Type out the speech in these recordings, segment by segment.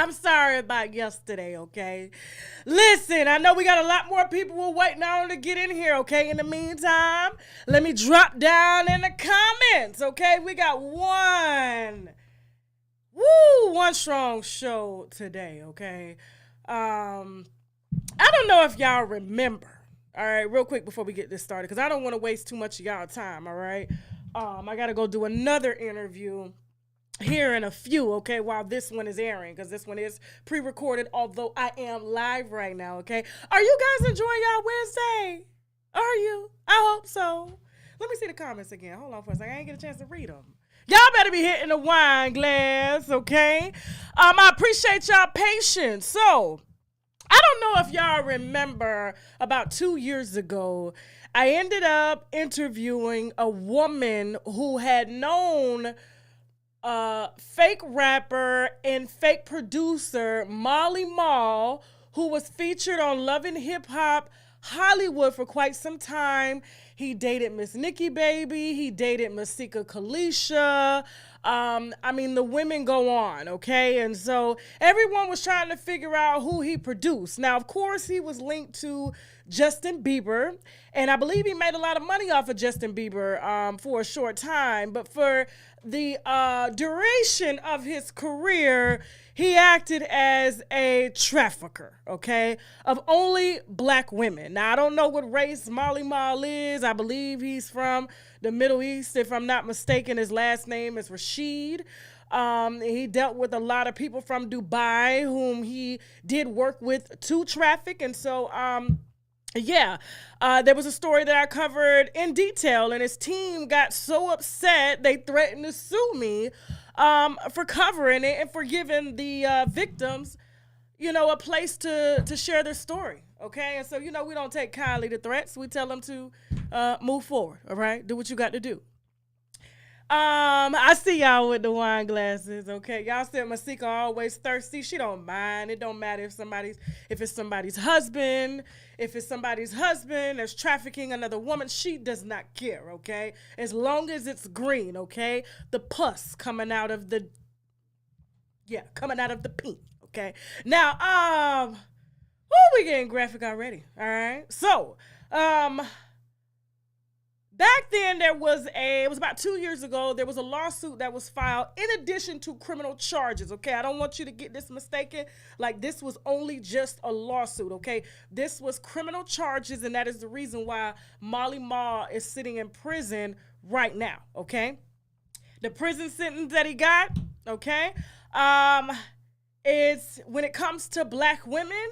I'm sorry about yesterday, okay? Listen, I know we got a lot more people we're waiting on to get in here, okay? In the meantime, let me drop down in the comments, okay? We got one strong show today, okay? I don't know if y'all remember, all right, real quick before we get this started, because I don't want to waste too much of y'all time, all right? I got to go do another interview here in a few, okay, while this one is airing, because this one is pre-recorded, although I am live right now, okay? Are you guys enjoying y'all Wednesday? Are you? I hope so. Let me see the comments again. Hold on for a second. I ain't get a chance to read them. Y'all better be hitting the wine glass, okay? I appreciate y'all patience. So, I don't know if y'all remember about 2 years ago, I ended up interviewing a woman who had known fake rapper and fake producer Molly Mall, who was featured on Love and Hip Hop Hollywood for quite some time. He dated Miss Nikki Baby. He dated Masika Kalisha. I mean, the women go on, okay? And so everyone was trying to figure out who he produced. Now, of course, he was linked to Justin Bieber, and I believe he made a lot of money off of Justin Bieber for a short time. But for the duration of his career, he acted as a trafficker, okay, of only black women. Now, I don't know what race Molly Mall is. I believe he's from the Middle East. If I'm not mistaken, his last name is Rashid. He dealt with a lot of people from Dubai whom he did work with to traffic. And so, there was a story that I covered in detail, and his team got so upset they threatened to sue me for covering it and for giving the victims, a place to share their story. Okay, and so we don't take kindly to threats. We tell them to move forward. All right, do what you got to do. I see y'all with the wine glasses, okay? Y'all said Masika always thirsty. She don't mind. It don't matter if it's somebody's husband. If it's somebody's husband that's trafficking another woman, she does not care, okay? As long as it's green, okay? The pus coming out of the pink, okay? Now, we getting graphic already, all right? So, back then, it was about 2 years ago, there was a lawsuit that was filed in addition to criminal charges, okay? I don't want you to get this mistaken. Like, this was only just a lawsuit, okay? This was criminal charges, and that is the reason why Molly Mall is sitting in prison right now, okay? The prison sentence that he got, okay, is when it comes to black women,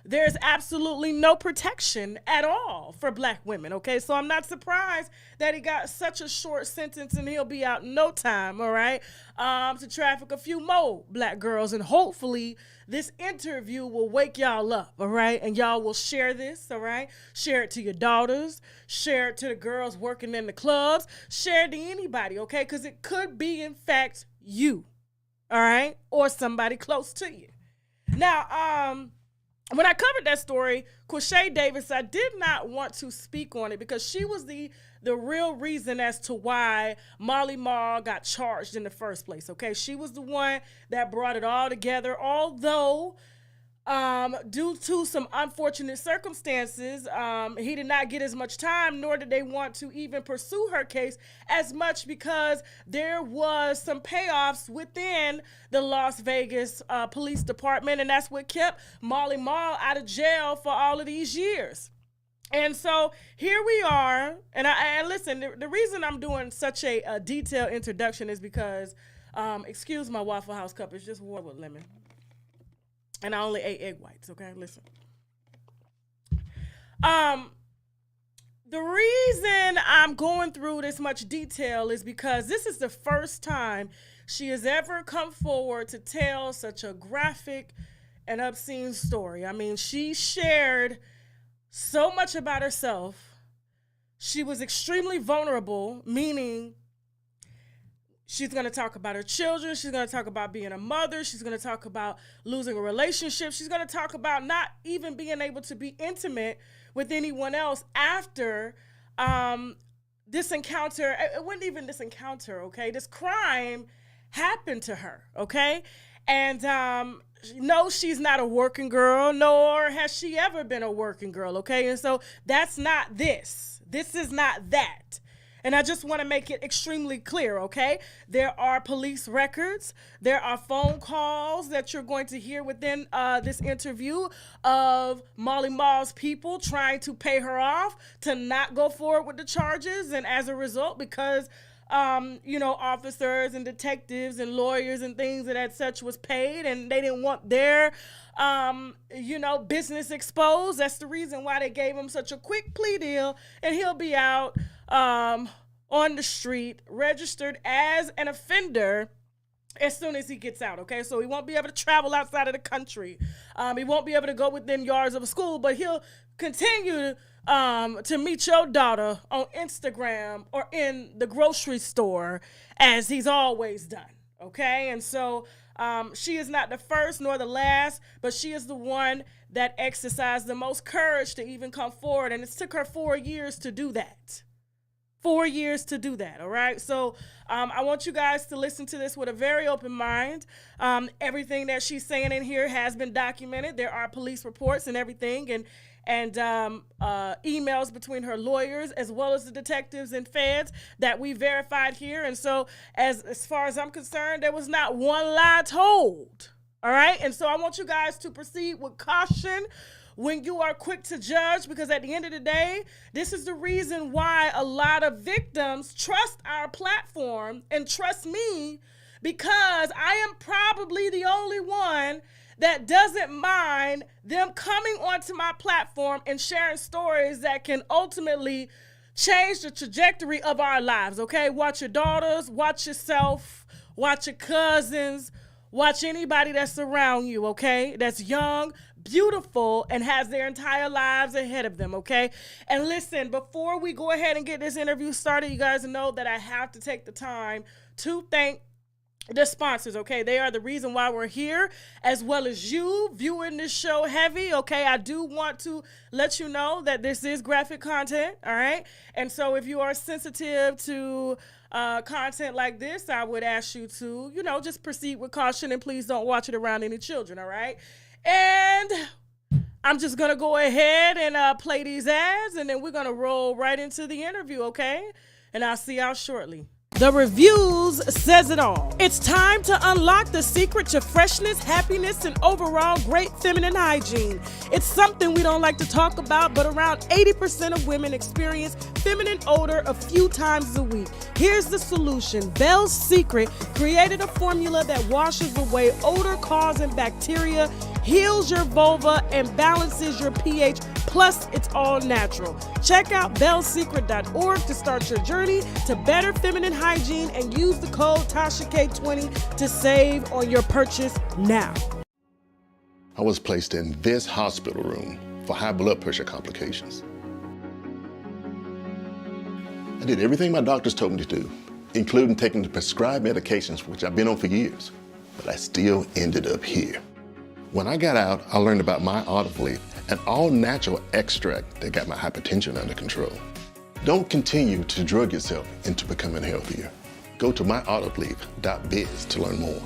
there's absolutely no protection at all for black women, okay? So I'm not surprised that he got such a short sentence and he'll be out in no time, all right, to traffic a few more black girls. And hopefully this interview will wake y'all up, all right? And y'all will share this, all right? Share it to your daughters. Share it to the girls working in the clubs. Share it to anybody, okay? Because it could be, in fact, you, all right? Or somebody close to you. Now, when I covered that story, Quashay Davis, I did not want to speak on it because she was the real reason as to why Molly Mall got charged in the first place, okay? She was the one that brought it all together, although due to some unfortunate circumstances, he did not get as much time, nor did they want to even pursue her case as much because there was some payoffs within the Las Vegas police department, and that's what kept Molly Mall out of jail for all of these years. And so here we are, and I listen, the reason I'm doing such a detailed introduction is because, excuse my Waffle House cup, it's just water with lemon. And I only ate egg whites, okay? Listen. The reason I'm going through this much detail is because this is the first time she has ever come forward to tell such a graphic and obscene story. I mean, she shared so much about herself. She was extremely vulnerable, meaning she's going to talk about her children. She's going to talk about being a mother. She's going to talk about losing a relationship. She's going to talk about not even being able to be intimate with anyone else after this encounter. It wasn't even this encounter, okay? This crime happened to her, okay? And no, she's not a working girl, nor has she ever been a working girl, okay? And so that's not this. This is not that. And I just want to make it extremely clear, okay? There are police records. There are phone calls that you're going to hear within this interview of Molly Mall's people trying to pay her off to not go forward with the charges. And as a result, because, officers and detectives and lawyers and things of that such was paid and they didn't want their, business exposed. That's the reason why they gave him such a quick plea deal. And he'll be out on the street, registered as an offender as soon as he gets out, okay? So he won't be able to travel outside of the country. He won't be able to go within yards of a school, but he'll continue to meet your daughter on Instagram or in the grocery store as he's always done, okay? And so she is not the first nor the last, but she is the one that exercised the most courage to even come forward, and it took her 4 years to do that. 4 years to do that, all right? So I want you guys to listen to this with a very open mind. Everything that she's saying in here has been documented. There are police reports and everything, and emails between her lawyers as well as the detectives and feds that we verified here. And so as far as I'm concerned, there was not one lie told, all right? And so I want you guys to proceed with caution when you are quick to judge, because at the end of the day, this is the reason why a lot of victims trust our platform and trust me, because I am probably the only one that doesn't mind them coming onto my platform and sharing stories that can ultimately change the trajectory of our lives, okay? Watch your daughters, watch yourself, watch your cousins, watch anybody that's around you, okay? That's young, beautiful, and has their entire lives ahead of them, okay? And listen, before we go ahead and get this interview started, you guys know that I have to take the time to thank the sponsors, okay? They are the reason why we're here, as well as you viewing this show heavy, okay? I do want to let you know that this is graphic content, all right? And so if you are sensitive to content like this, I would ask you to, just proceed with caution, and please don't watch it around any children, all right? And I'm just going to go ahead and play these ads, and then we're going to roll right into the interview, okay? And I'll see y'all shortly. The reviews says it all. It's time to unlock the secret to freshness, happiness, and overall great feminine hygiene. It's something we don't like to talk about, but around 80% of women experience feminine odor a few times a week. Here's the solution. Belle's Secret created a formula that washes away odor-causing bacteria, heals your vulva, and balances your pH. Plus, it's all natural. Check out bellsecret.org to start your journey to better feminine hygiene and use the code TASHAK20 to save on your purchase now. I was placed in this hospital room for high blood pressure complications. I did everything my doctors told me to do, including taking the prescribed medications, which I've been on for years, but I still ended up here. When I got out, I learned about my olive leaf, an all-natural extract that got my hypertension under control. Don't continue to drug yourself into becoming healthier. Go to myoliveleaf.biz to learn more.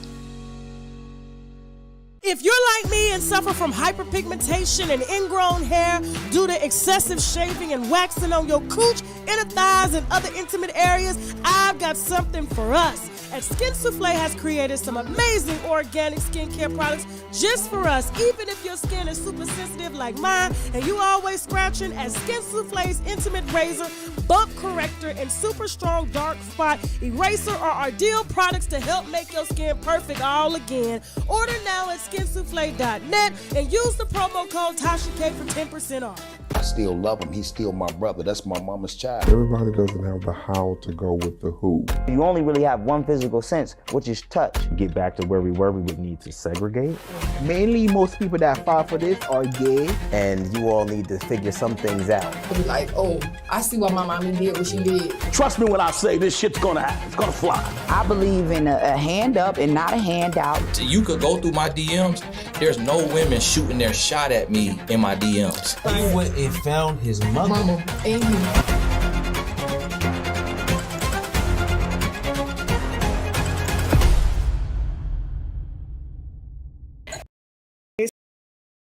If you're like me and suffer from hyperpigmentation and ingrown hair due to excessive shaving and waxing on your cooch, inner thighs, and other intimate areas, I've got something for us. And Skin Soufflé has created some amazing organic skincare products just for us. Even if your skin is super sensitive like mine and you always scratching, as Skin Soufflé's Intimate Razor, Bump Corrector, and Super Strong Dark Spot Eraser are ideal products to help make your skin perfect all again. Order now at skinsouffle.net and use the promo code TASHAK for 10% off. I still love him. He's still my brother. That's my mama's child. Everybody doesn't have the how to go with the who. You only really have one physical sense, which is touch. Get back to where we were, we would need to segregate. Mainly, most people that fall for this are gay. And you all need to figure some things out. Be like, oh, I see why my mommy did what she did. Trust me when I say this shit's gonna happen. It's gonna fly. I believe in a hand up and not a hand out. You could go through my DMs. There's no women shooting their shot at me in my DMs. He went and found his mama and him.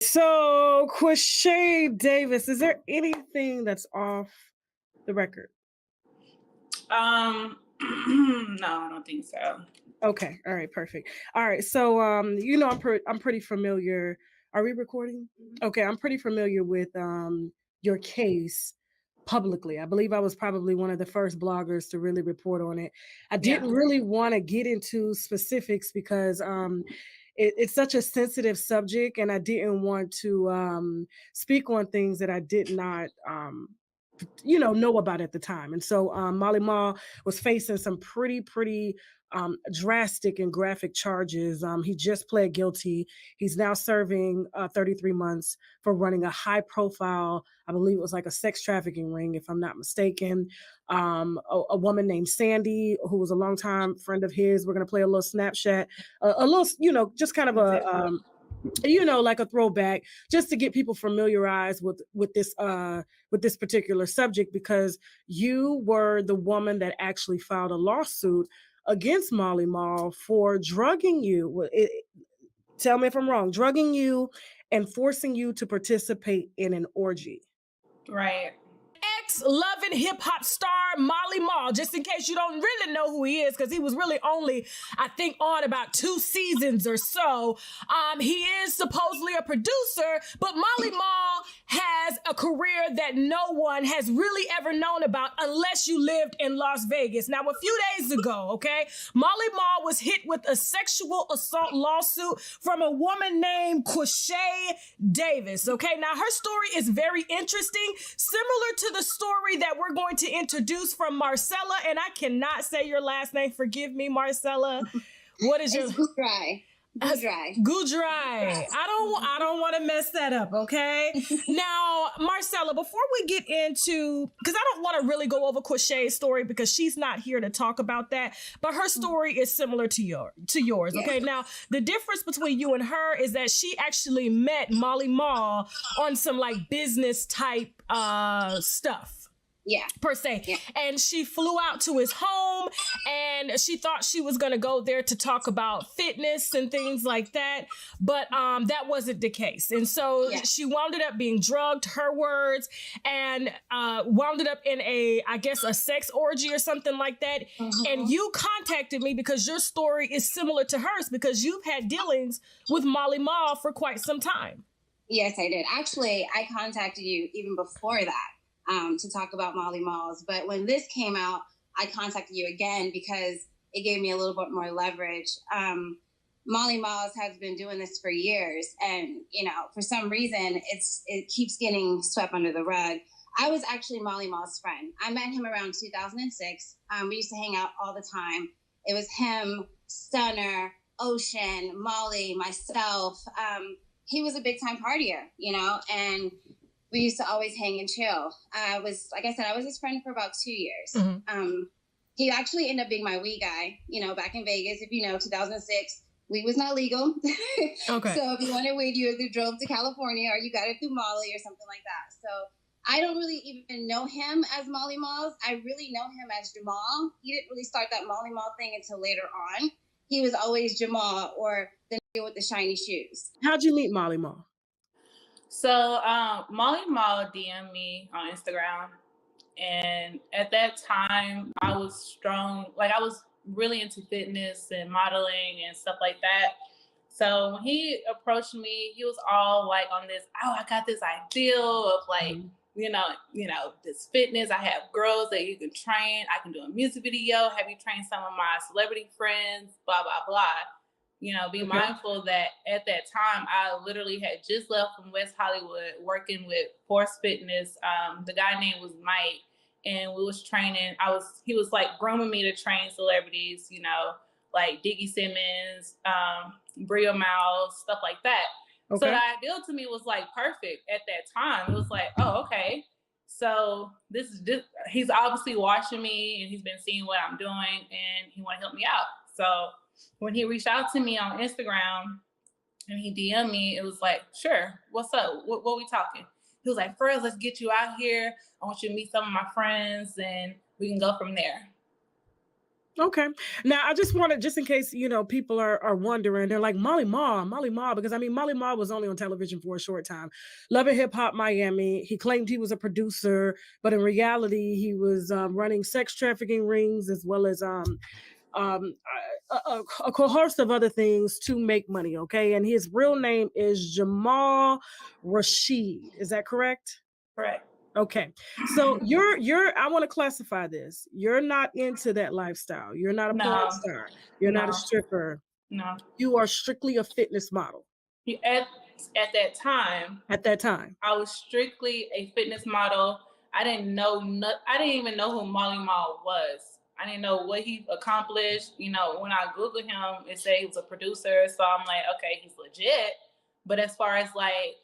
So, Quashay Davis, is there anything that's off the record? No, I don't think so. Okay. All right. Perfect. All right. So, I'm pretty familiar. Are we recording? Okay. I'm pretty familiar with your case publicly. I believe I was probably one of the first bloggers to really report on it. I didn't really want to get into specifics because it's such a sensitive subject, and I didn't want to speak on things that I did not know about at the time. And so Molly Ma was facing some pretty drastic and graphic charges. He just pled guilty. He's now serving 33 months for running a high profile, I believe it was like a sex trafficking ring, if I'm not mistaken. A woman named Sandy, who was a longtime friend of his. We're going to play a little Snapchat, a little, just kind of a, like a throwback, just to get people familiarized with this particular subject, because you were the woman that actually filed a lawsuit against Molly Ma for drugging you. Tell me if I'm wrong. Drugging you and forcing you to participate in an orgy. Right. Love and hip hop star Molly Ma, just in case you don't really know who he is, because he was really only, I think, on about 2 seasons or so. He is supposedly a producer, but Molly Ma has a career that no one has really ever known about unless you lived in Las Vegas. Now, a few days ago, okay, Molly Ma was hit with a sexual assault lawsuit from a woman named Quashay Davis. Okay, now her story is very interesting, similar to the story that we're going to introduce from Marcella, and I cannot say your last name. Forgive me, Marcella. What is your Gudrai? Gudrai. I don't want to mess that up, okay? Now, Marcella, before we get into, because I don't want to really go over Quashay's story because she's not here to talk about that, but her story is similar to yours, okay? Now, the difference between you and her is that she actually met Molly Ma on some like business type stuff. Yeah. Per se. Yeah. And she flew out to his home, and she thought she was going to go there to talk about fitness and things like that. But that wasn't the case. And so she wound up being drugged, her words, and wound up in a sex orgy or something like that. Mm-hmm. And you contacted me because your story is similar to hers, because you've had dealings with Molly Ma for quite some time. Yes, I did. Actually, I contacted you even before that. To talk about Molly Malls. But when this came out, I contacted you again because it gave me a little bit more leverage. Molly Malls has been doing this for years. And, for some reason, it keeps getting swept under the rug. I was actually Molly Malls' friend. I met him around 2006. We used to hang out all the time. It was him, Stunner, Ocean, Molly, myself. He was a big time partier, and we used to always hang and chill. I was his friend for about 2 years. Mm-hmm. He actually ended up being my weed guy, back in Vegas. If 2006, weed was not legal. Okay. So if you wanted weed, you either drove to California or you got it through Molly or something like that. So I don't really even know him as Molly Malls. I really know him as Jamal. He didn't really start that Molly Mall thing until later on. He was always Jamal, or the nigga with the shiny shoes. How'd you meet Molly Mall? So Molly Ma DM'd me on Instagram, and at that time I was strong, like I was really into fitness and modeling and stuff like that. So when he approached me, he was all like on this, I got this ideal of like, this fitness. I have girls that you can train. I can do a music video, have you train some of my celebrity friends, blah, blah, blah. Be mindful that at that time, I literally had just left from West Hollywood working with Force Fitness. The guy named was Mike, and we was training. He was like grooming me to train celebrities, like Diggy Simmons, Bria Miles, stuff like that. Okay. So the ideal to me was like perfect at that time. It was like, oh, okay. So this is just, he's obviously watching me and he's been seeing what I'm doing and he want to help me out. So when he reached out to me on Instagram and he DM'd me, it was like, sure, what's up? What we talking? He was like, first, let's get you out here. I want you to meet some of my friends and we can go from there. Okay. Now, I just wanted, just in case, people are wondering, they're like, Molly Ma, because I mean, Molly Ma was only on television for a short time. Love and Hip Hop Miami. He claimed he was a producer, but in reality, he was running sex trafficking rings as well as um, a cohort of other things to make money. Okay. And his real name is Jamal Rashid. Is that correct? Correct. Okay. So I want to classify this. You're not into that lifestyle. You're not a porn No. star. You're not a stripper. No. You are strictly a fitness model. At that time. At that time. I was strictly a fitness model. I didn't even know who Molly Mall was. I didn't know what he accomplished. When I Googled him, it said he was a producer. So I'm like, okay, he's legit. But as far as like,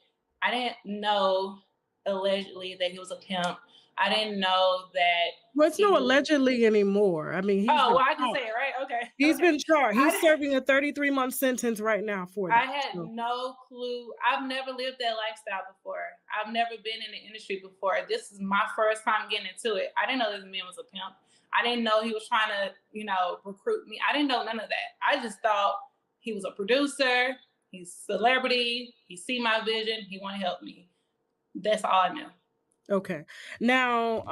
I didn't know allegedly that he was a pimp. I didn't know that. Well, it's no allegedly anymore. I mean, I can say it, right? Okay. He's been charged. He's serving a 33-month sentence right now for that. I had no clue. I've never lived that lifestyle before. I've never been in the industry before. This is my first time getting into it. I didn't know this man was a pimp. I didn't know he was trying to, recruit me. I didn't know none of that. I just thought he was a producer. He's a celebrity. He see my vision. He want to help me. That's all I knew. Okay. Now,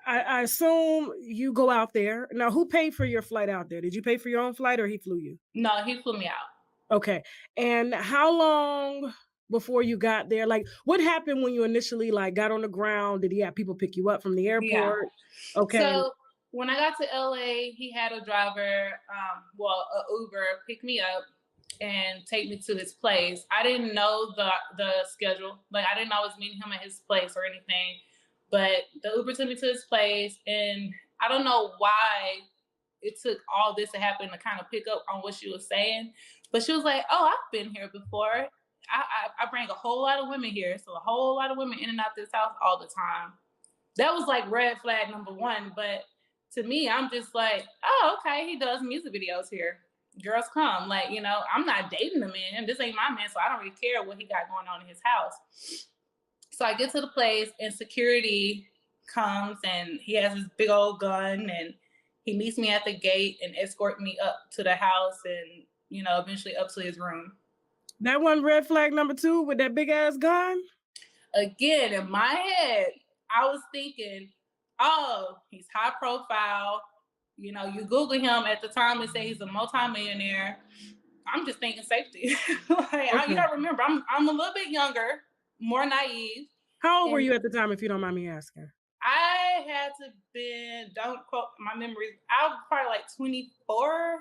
I assume you go out there. Now, who paid for your flight out there? Did you pay for your own flight or he flew you? No, he flew me out. Okay. And how long before you got there? Like, what happened when you initially got on the ground? Did he have people pick you up from the airport? Yeah. Okay. So when I got to LA, he had a driver, a Uber, pick me up and take me to his place. I didn't know the schedule. Like, I didn't know I was meeting him at his place or anything. But the Uber took me to his place, and I don't know why it took all this to happen to kind of pick up on what she was saying. But she was like, oh, I've been here before. I bring a whole lot of women here. So a whole lot of women in and out this house all the time. That was like red flag number one. But to me, I'm just like, oh, okay, he does music videos here. Girls come. Like, I'm not dating the man. This ain't my man, so I don't really care what he got going on in his house. So I get to the place and security comes and he has this big old gun and he meets me at the gate and escort me up to the house and, eventually up to his room. That one red flag number 2 with that big ass gun? Again, in my head, I was thinking, oh, he's high profile. You Google him at the time and say he's a multimillionaire. I'm just thinking safety. Okay. You gotta remember, I'm a little bit younger, more naive. How old were you at the time, if you don't mind me asking? I had to been, don't quote my memories, I was probably like 24,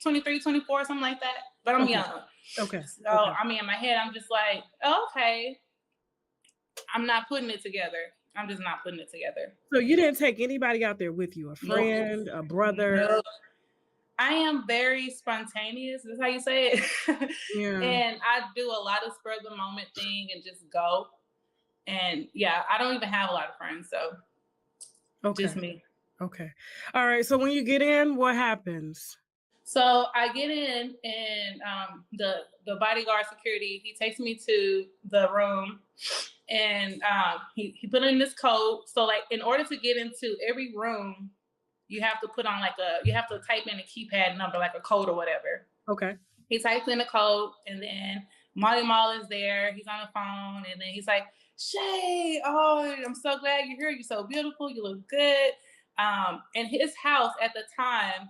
23, 24, something like that. But I'm young. Okay. So, I mean, in my head, I'm just like, okay, I'm not putting it together. I'm just not putting it together. So you didn't take anybody out there with you? A friend, a brother? Nope. I am very spontaneous. Is how you say it. Yeah. And I do a lot of spur of the moment thing and just go. And yeah, I don't even have a lot of friends, so just me. Okay. All right. So when you get in, what happens? So I get in and the bodyguard security, he takes me to the room and he put in this code. So like in order to get into every room, you have to put on you have to type in a keypad number, like a code or whatever. Okay. He types in the code and then Molly Mall is there. He's on the phone and then he's like, Shay, oh, I'm so glad you're here. You're so beautiful. You look good. And his house at the time,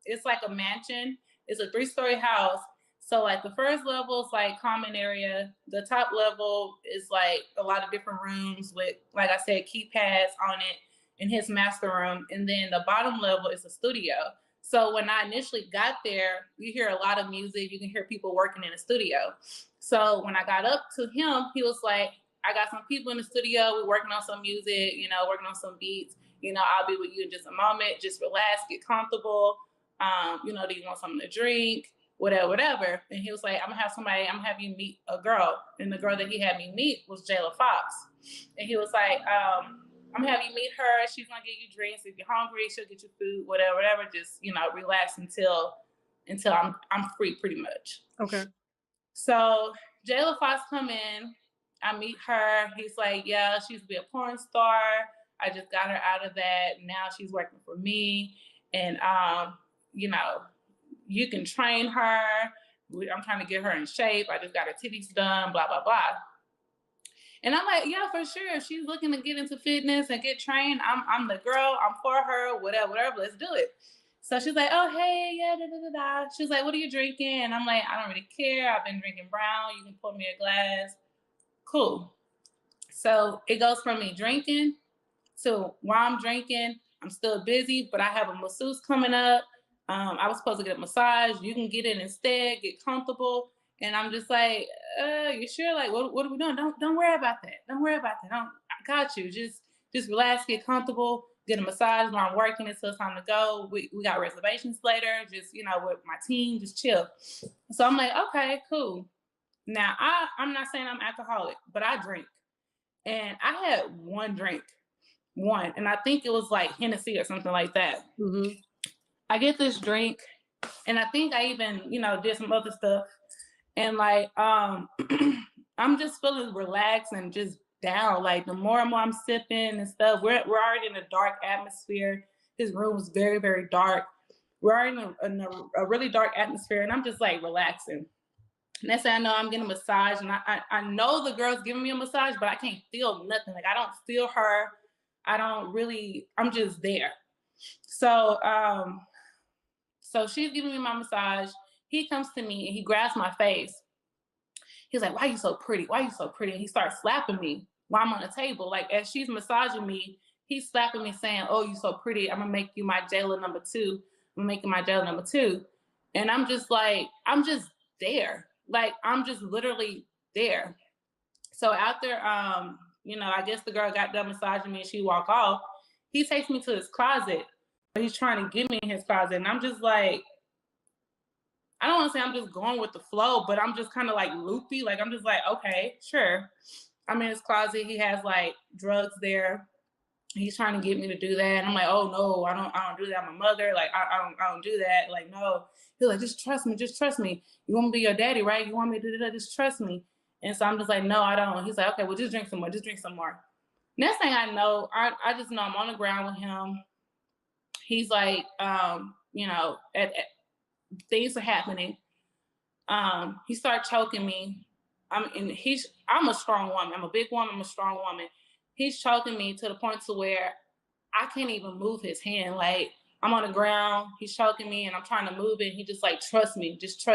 it's like a mansion. It's a 3-story house. So like the first level is like common area. The top level is like a lot of different rooms with, like I said, keypads on it in his master room. And then the bottom level is a studio. So when I initially got there, you hear a lot of music. You can hear people working in the studio. So when I got up to him, he was like, I got some people in the studio. We're working on some music, working on some beats. I'll be with you in just a moment. Just relax, get comfortable. Do you want something to drink? Whatever. And he was like, I'm gonna have you meet a girl. And the girl that he had me meet was Jayla Fox. And he was like, I'm gonna have you meet her. She's gonna get you drinks. If you're hungry, she'll get you food, whatever. Just, relax until I'm free pretty much. Okay. So Jayla Fox come in, I meet her. He's like, yeah, she used to be a porn star. I just got her out of that. Now she's working for me. And, you know, you can train her. I'm trying to get her in shape. I just got her titties done, blah, blah, blah. And I'm like, yeah, for sure. If she's looking to get into fitness and get trained, I'm the girl. I'm for her, whatever, let's do it. So she's like, oh, hey, yeah, da, da, da, da. She's like, what are you drinking? And I'm like, I don't really care. I've been drinking brown. You can pour me a glass. Cool. So it goes from me drinking to while I'm drinking, I'm still busy, but I have a masseuse coming up. I was supposed to get a massage. You can get it instead, get comfortable. And I'm just like, you sure? Like, what are we doing? Don't worry about that. Don't worry about that. I got you. Just relax, get comfortable, get a massage while I'm working until it's time to go. We got reservations later, just, you know, with my team, just chill. So I'm like, okay, cool. Now, I'm not saying I'm alcoholic, but I drink. And I had one drink, and I think it was like Hennessy or something like that. Mm-hmm. I get this drink, and I think I even, you know, did some other stuff. And like, I'm just feeling relaxed and just down. Like the more and more I'm sipping and stuff, we're already in a dark atmosphere. This room is very, very dark. We're already in a really dark atmosphere, and I'm just like relaxing. Next thing I know, I'm getting a massage, and I know the girl's giving me a massage, but I can't feel nothing. Like I don't feel her. I'm just there. So, so she's giving me my massage. He comes to me and he grabs my face. He's like, why are you so pretty? Why are you so pretty? And he starts slapping me while I'm on the table. Like as she's massaging me, he's slapping me saying, oh, you so pretty. I'm gonna make you my jailer number 2. I'm making my jailer number 2. And I'm just like, I'm just there. Like, I'm just literally there. So after, you know, I guess the girl got done massaging me and she walked off. He takes me to his closet. He's trying to get me in his closet. And I'm just like, I don't want to say I'm just going with the flow, but I'm just kind of like loopy. Like, I'm just like, okay, sure. I'm in his closet. He has like drugs there. He's trying to get me to do that. And I'm like, oh no, I don't do that. I'm a mother. Like, I don't do that. Like, no. He's like, just trust me. You want me to be your daddy, right? You want me to do that? Just trust me. And so I'm just like, no, I don't. He's like, okay, well, just drink some more. Next thing I know, I just know I'm on the ground with him. He's like, you know, things are happening. He started choking me. I'm a strong woman. I'm a big woman. I'm a strong woman. He's choking me to the point to where I can't even move his hand. Like I'm on the ground, he's choking me and I'm trying to move it. And he just like, trust me. Just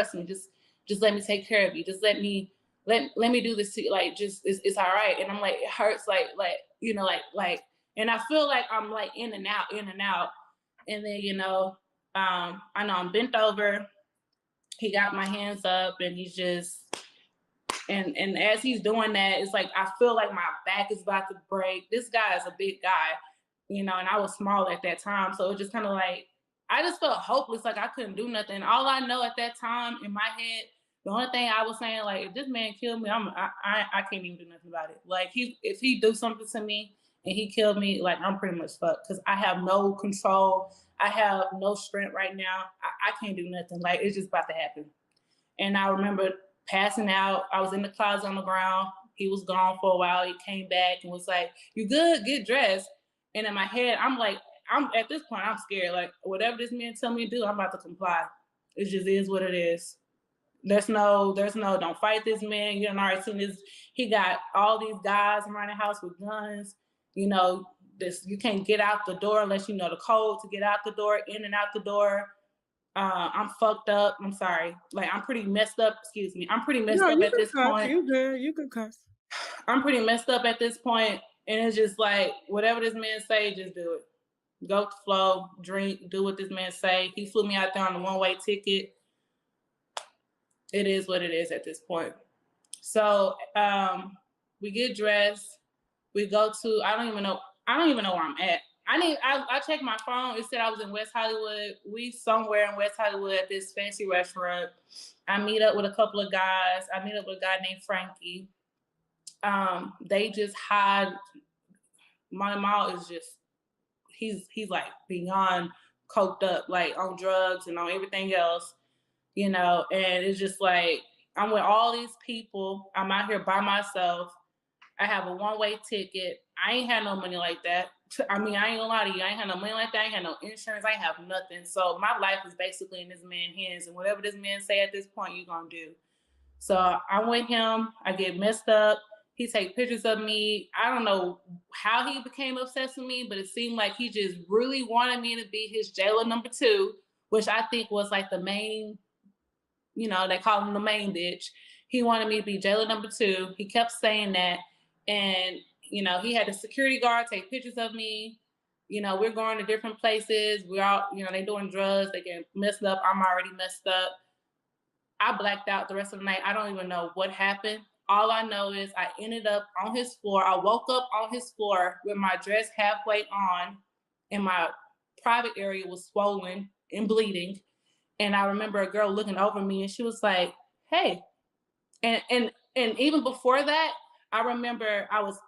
let me take care of you. Just let me do this to you. Like, just, it's all right. And I'm like, it hurts. Like, you know, like, and I feel like I'm like in and out. And then, you know, I know I'm bent over. He got my hands up and he's just, and as he's doing that, it's like, I feel like my back is about to break. This guy is a big guy, you know, and I was small at that time. So it just kind of like, I just felt hopeless. Like I couldn't do nothing. All I know at that time in my head, the only thing I was saying, like, if this man killed me, I can't even do nothing about it. Like if he do something to me and he killed me, like I'm pretty much fucked because I have no control. I have no strength right now. I can't do nothing. Like it's just about to happen. And I remember passing out. I was in the closet on the ground. He was gone for a while. He came back and was like, "You good? Get dressed." And in my head, I'm like, I'm at this point, I'm scared. Like whatever this man tell me to do, I'm about to comply. It just is what it is. There's no, don't fight this man. You done already seen this. He got all these guys around the house with guns. You know, you can't get out the door unless you know the code to get out the door, in and out the door. I'm fucked up. I'm sorry. Like I'm pretty messed up. Excuse me. I'm pretty messed up at this point. You good. You can cuss. I'm pretty messed up at this point, and it's just like whatever this man say, just do it. Go with the flow, drink, do what this man say. He flew me out there on a one-way ticket. It is what it is at this point. So we get dressed. We go to, I don't even know where I'm at. I checked my phone. It said I was in West Hollywood. We somewhere in West Hollywood at this fancy restaurant. I meet up with a couple of guys. I meet up with a guy named Frankie. They just hide. My mom is just, he's like beyond coked up, like on drugs and on everything else, you know, and it's just like, I'm with all these people. I'm out here by myself. I have a one-way ticket. I ain't had no money like that I mean, I ain't gonna lie to you. I ain't had no money like that. I ain't had no insurance. I ain't have nothing. So my life is basically in this man's hands. And whatever this man say at this point, you gonna do. So I'm with him. I get messed up. He take pictures of me. I don't know how he became obsessed with me, but it seemed like he just really wanted me to be his jailer number 2, which I think was like the main, you know, they call him the main bitch. He wanted me to be jailer number 2. He kept saying that. And, you know, he had a security guard take pictures of me. You know, we're going to different places. We're all, you know, they doing drugs. They get messed up. I'm already messed up. I blacked out the rest of the night. I don't even know what happened. All I know is I ended up on his floor. I woke up on his floor with my dress halfway on and my private area was swollen and bleeding. And I remember a girl looking over me and she was like, hey. And even before that, I remember I was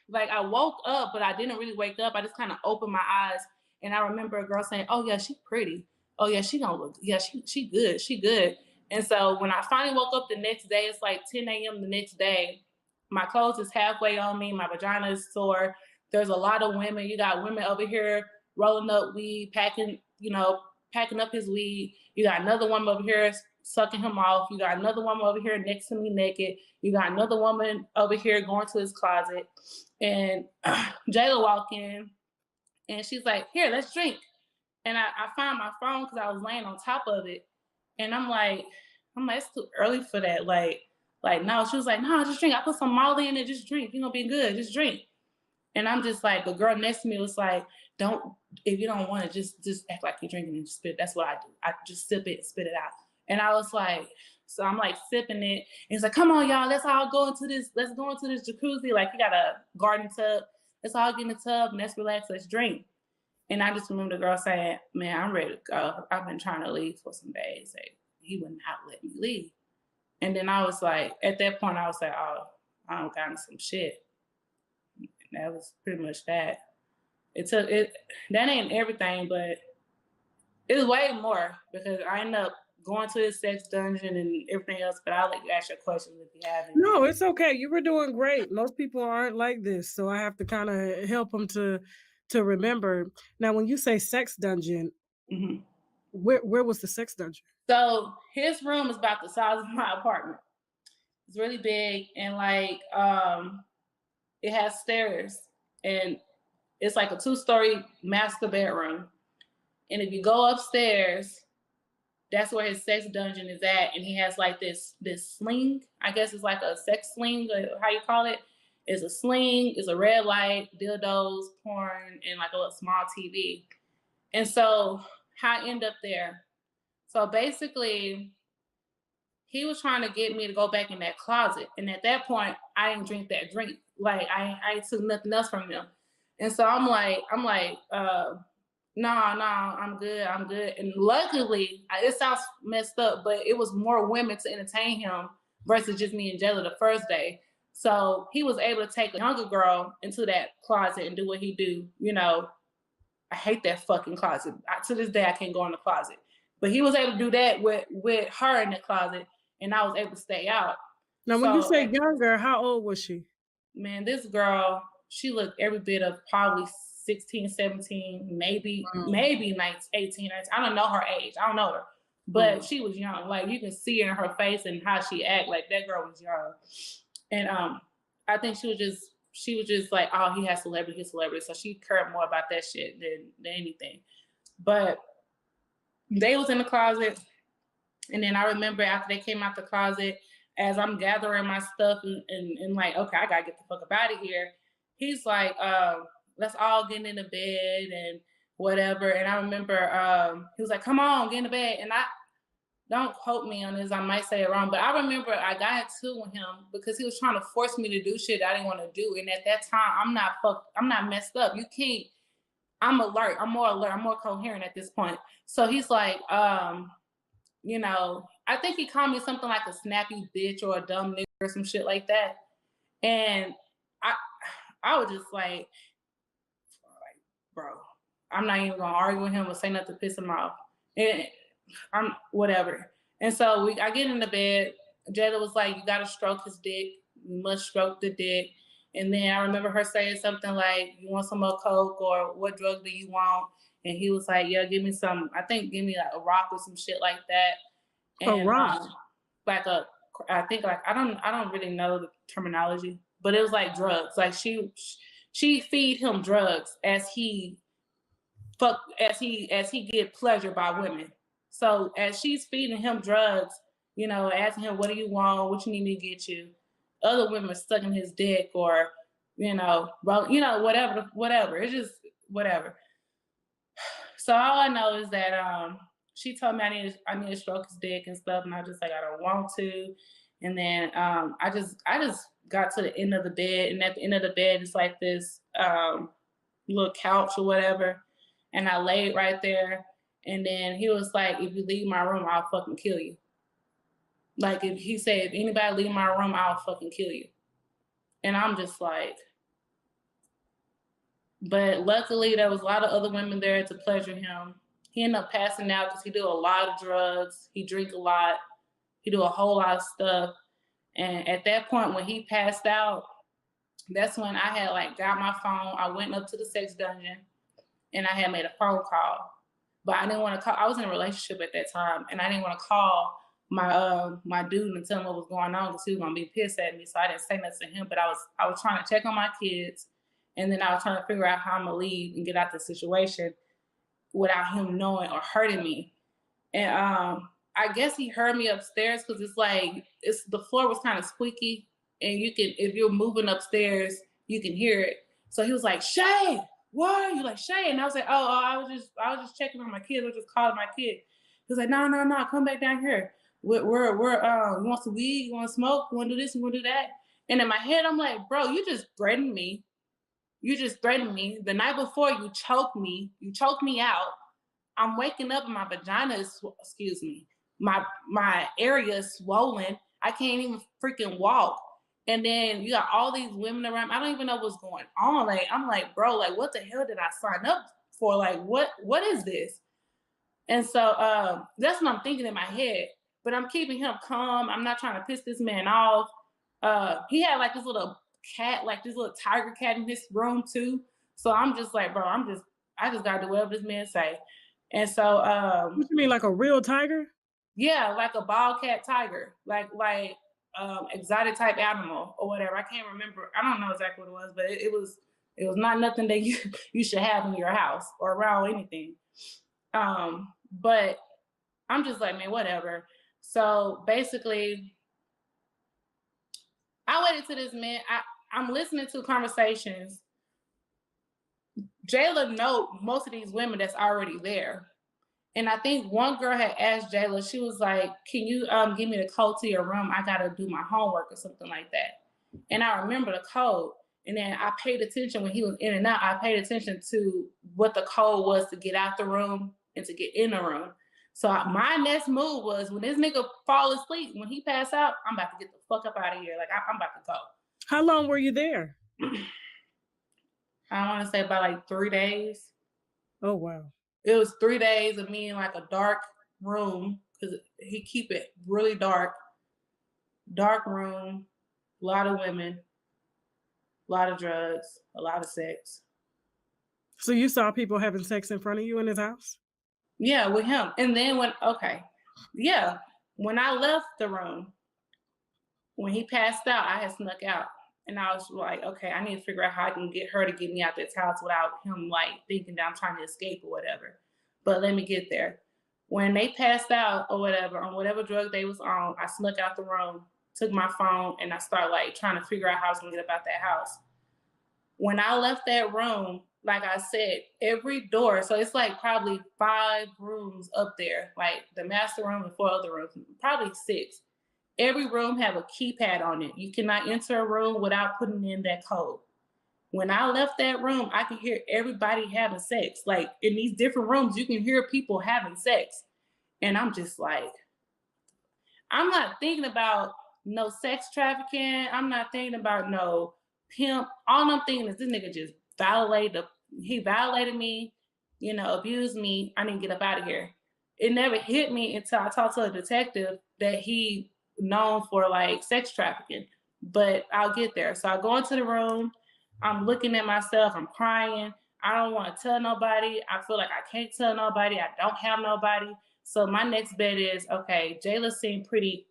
like, I woke up, but I didn't really wake up. I just kind of opened my eyes. And I remember a girl saying, oh yeah, she pretty. Oh yeah, she gonna look, yeah, she good, she good. And so when I finally woke up the next day, it's like 10 a.m. the next day. My clothes is halfway on me. My vagina is sore. There's a lot of women. You got women over here rolling up weed, packing up his weed. You got another woman over here sucking him off. You got another woman over here next to me naked. You got another woman over here going to his closet. And Jayla walked in and she's like, here, let's drink. And I found my phone because I was laying on top of it. And I'm like, it's too early for that. Like, no. She was like, no, just drink. I put some Molly in it. Just drink. You're going to be good. Just drink. And I'm just like, the girl next to me was like, if you don't want it, just act like you're drinking and spit. That's what I do. I just sip it and spit it out. And I was like, so I'm like sipping it. And he's like, come on, y'all. Let's all go into this. Let's go into this jacuzzi. Like, he got a garden tub. Let's all get in the tub and let's relax. Let's drink. And I just remember the girl saying, man, I'm ready to go. I've been trying to leave for some days. Like, he would not let me leave. And then I was like, at that point, I was like, oh, I don't got some shit. And that was pretty much that. That ain't everything, but it was way more because I ended up going to his sex dungeon and everything else, but I'll let you ask your questions if you have any. No, it's okay. You were doing great. Most people aren't like this, so I have to kind of help them to remember. Now, when you say sex dungeon, mm-hmm. where was the sex dungeon? So his room is about the size of my apartment. It's really big and like it has stairs and it's like a 2-story master bedroom. And if you go upstairs, that's where his sex dungeon is at. And he has like this sling. I guess it's like a sex sling, or how you call it. It's a sling, it's a red light, dildos, porn, and like a little small TV. And so how I end up there. So basically, he was trying to get me to go back in that closet. And at that point, I didn't drink that drink. Like I took nothing else from him. And so I'm like, no, I'm good. And luckily, it sounds messed up, but it was more women to entertain him versus just me and Jayla the first day. So he was able to take a younger girl into that closet and do what he do. You know, I hate that fucking closet. To this day, I can't go in the closet. But he was able to do that with her in the closet, and I was able to stay out. Now, when you say younger, how old was she? Man, this girl, she looked every bit of probably 16, 17, maybe 19, 18. I don't know her age. I don't know her. But she was young. Like, you can see in her face and how she act. Like, that girl was young. And I think she was just like, oh, he has celebrity, he's celebrity. So she cared more about that shit than anything. But they was in the closet. And then I remember after they came out the closet, as I'm gathering my stuff and like, okay, I gotta get the fuck up out of here. He's like, let's all get in the bed and whatever. And I remember he was like, come on, get in the bed. And I don't quote me on this, I might say it wrong, but I remember I got into him because he was trying to force me to do shit I didn't want to do. And at that time, I'm not messed up. You can't, I'm alert. I'm more alert. I'm more coherent at this point. So he's like, you know, I think he called me something like a snappy bitch or a dumb nigga or some shit like that. And I was just like, bro, I'm not even gonna argue with him or say nothing to piss him off. And I'm whatever. And so I get in the bed. Jayla was like, you gotta stroke his dick. You must stroke the dick. And then I remember her saying something like, "You want some more coke, or what drug do you want?" And he was like, "Yeah, give me some. I think give me like a rock or some shit like that." And like a, I think like I don't really know the terminology, but it was like drugs. Like she feed him drugs as he get pleasure by women. So as she's feeding him drugs, you know, asking him, "What do you want? What you need me to get you?" Other women sucking his dick, or whatever. It's just whatever. So all I know is that she told me I need to stroke his dick and stuff, and I just like, I don't want to. And then I just got to the end of the bed, and at the end of the bed it's like this little couch or whatever, and I laid right there. And then he was like, "If you leave my room, I'll fucking kill you." Like, if he said, "If anybody leave my room, I'll fucking kill you." And I'm just like, but luckily there was a lot of other women there to pleasure him. He ended up passing out because he do a lot of drugs. He drink a lot. He do a whole lot of stuff. And at that point, when he passed out, that's when I had like got my phone. I went up to the sex dungeon and I had made a phone call. But I didn't want to call. I was in a relationship at that time, and I didn't want to call my dude and tell him what was going on because he was gonna be pissed at me. So I didn't say nothing to him. But I was trying to check on my kids, and then I was trying to figure out how I'm gonna leave and get out the situation without him knowing or hurting me. And I guess he heard me upstairs because the floor was kind of squeaky, and if you're moving upstairs, you can hear it. So he was like, "Shay, what are you?" Like, "Shay," and I was like, "Oh, I was just checking on my kids. I was just calling my kid." He was like, No, come back down here. We're you want some weed? You want to smoke? You want to do this? You want to do that? And in my head, I'm like, bro, you just threatened me. You just threatened me. The night before, you choked me. You choked me out. I'm waking up and my vagina is, my area is swollen. I can't even freaking walk. And then you got all these women around. I don't even know what's going on. Like, I'm like, bro, like, what the hell did I sign up for? Like, what is this? And so that's what I'm thinking in my head. But I'm keeping him calm. I'm not trying to piss this man off. He had like this little cat, like this little tiger cat in his room too. So I'm just like, bro, I just gotta do whatever this man say. And so what you mean, like a real tiger? Yeah, like a bald cat tiger, like exotic type animal or whatever. I can't remember. I don't know exactly what it was, but it was not nothing that you should have in your house or around anything. But I'm just like, man, whatever. So basically, I waited to this man. I'm listening to conversations. Jayla know most of these women that's already there. And I think one girl had asked Jayla, she was like, "Can you give me the code to your room? I gotta do my homework," or something like that. And I remember the code. And then I paid attention when he was in and out. I paid attention to what the code was to get out the room and to get in the room. So my next move was, when this nigga fall asleep, when he passed out, I'm about to get the fuck up out of here. Like, I'm about to go. How long were you there? I want to say about like 3 days. Oh, wow. It was 3 days of me in like a dark room, because he keep it really dark. Dark room, a lot of women, a lot of drugs, a lot of sex. So you saw people having sex in front of you in his house? Yeah, with him. And then when I left the room, when he passed out, I had snuck out. And I was like, okay, I need to figure out how I can get her to get me out this house without him like thinking that I'm trying to escape or whatever. But let me get there. When they passed out or whatever, on whatever drug they was on, I snuck out the room, took my phone, and I started like trying to figure out how I was gonna get up out that house. When I left that room, like I said, every door, so it's like probably 5 rooms up there, like the master room and 4 other rooms, probably 6. Every room have a keypad on it. You cannot enter a room without putting in that code. When I left that room, I could hear everybody having sex. Like in these different rooms, you can hear people having sex. And I'm just like, I'm not thinking about no sex trafficking. I'm not thinking about no pimp. All I'm thinking is this nigga just violated me, abused me. I need to get up out of here. It never hit me until I talked to a detective that he known for like sex trafficking. but I'll get there. So I go into the room. I'm looking at myself. I'm crying. I don't want to tell nobody. I feel like I can't tell nobody. I don't have nobody. So my next bet is, okay, Jayla seemed pretty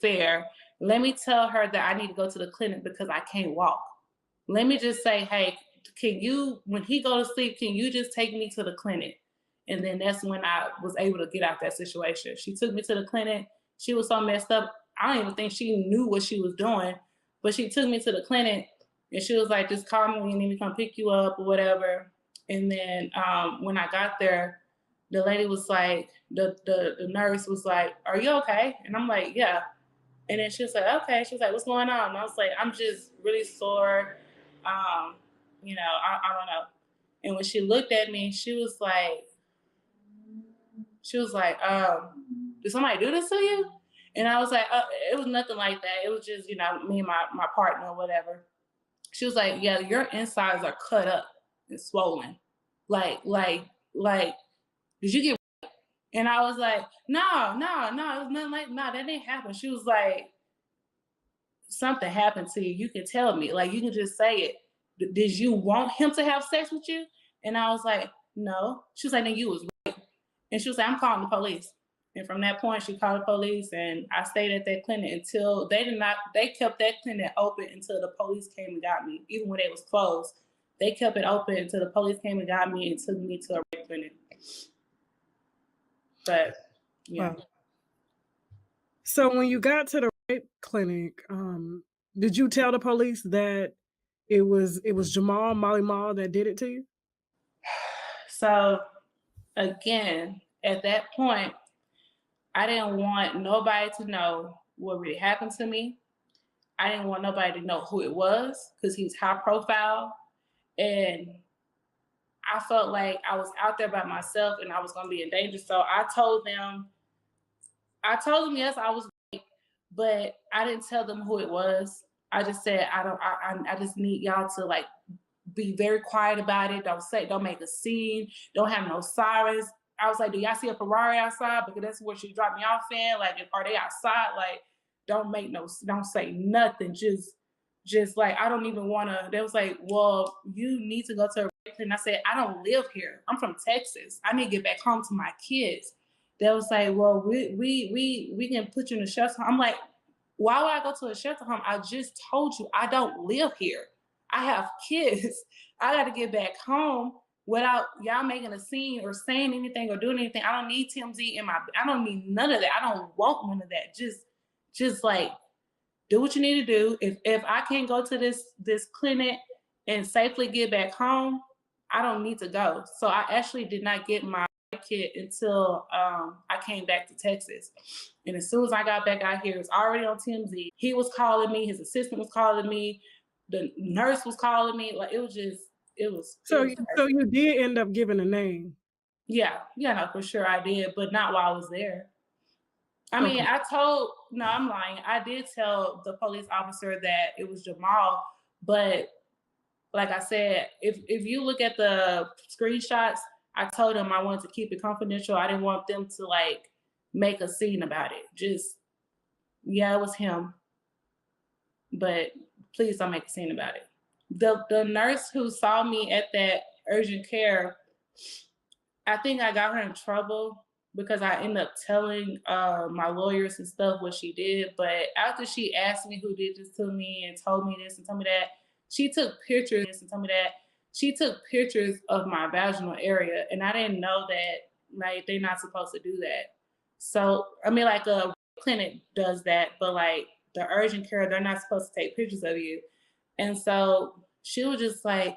fair. Let me tell her that I need to go to the clinic because I can't walk. Let me just say, hey, can you, when he go to sleep, can you just take me to the clinic? And then that's when I was able to get out that situation. She took me to the clinic. She was so messed up. I don't even think she knew what she was doing, but she took me to the clinic and she was like, just call me when you need me to come pick you up or whatever. And then when I got there, the lady was like, the nurse was like, are you okay? And I'm like, yeah. And then she was like, okay. She was like, what's going on? And I was like, I'm just really sore. You know, I don't know. And when she looked at me, she was like, did somebody do this to you? And I was like, it was nothing like that. It was just, you know, me and my partner or whatever. She was like, yeah, your insides are cut up and swollen. Like, did you get? And I was like, no, it was nothing like, no, that didn't happen. She was like, something happened to you. You can tell me, like, you can just say it. Did you want him to have sex with you? And I was like, no. She was like, then you was right. And she was like, I'm calling the police. And from that point, she called the police, and I stayed at that clinic until they kept that clinic open until the police came and got me. Even when it was closed, they kept it open until the police came and got me and took me to a rape clinic. But yeah. Wow. So when you got to the rape clinic, did you tell the police that it was Jamal, Molly Mall that did it to you? So again, at that point, I didn't want nobody to know what really happened to me. I didn't want nobody to know who it was because he's high profile. And I felt like I was out there by myself and I was going to be in danger. So I told them, yes, I was raped, but I didn't tell them who it was. I just said, I just need y'all to like be very quiet about it. Don't make a scene. Don't have no sirens. I was like, do y'all see a Ferrari outside? Because that's where she dropped me off in. Like, are they outside? Like, don't say nothing. Just like, I don't even want to. They was like, well, you need to go to a rape clinic. I said, I don't live here. I'm from Texas. I need to get back home to my kids. They was like, well, we can put you in a shelter. I'm like, why would I go to a shelter home? I just told you I don't live here. I have kids. I got to get back home without y'all making a scene or saying anything or doing anything. I don't need TMZ I don't need none of that. I don't want none of that. Just like, do what you need to do. If I can't go to this clinic and safely get back home, I don't need to go. So I actually did not get my kit until I came back to Texas. And as soon as I got back out here, it was already on TMZ. He was calling me. His assistant was calling me. The nurse was calling me. Like, it was. So you did end up giving a name? Yeah, no, for sure I did, but not while I was there. I mean, I'm lying. I did tell the police officer that it was Jamal, but like I said, if you look at the screenshots, I told them I wanted to keep it confidential. I didn't want them to like make a scene about it. Just, yeah, it was him, but please don't make a scene about it. The nurse who saw me at that urgent care, I think I got her in trouble because I ended up telling my lawyers and stuff what she did. But after she asked me who did this to me and told me this and told me that, she took pictures and told me that. She took pictures of my vaginal area, and I didn't know that like they're not supposed to do that. So I mean, like a clinic does that, but like the urgent care, they're not supposed to take pictures of you. And so she was just like,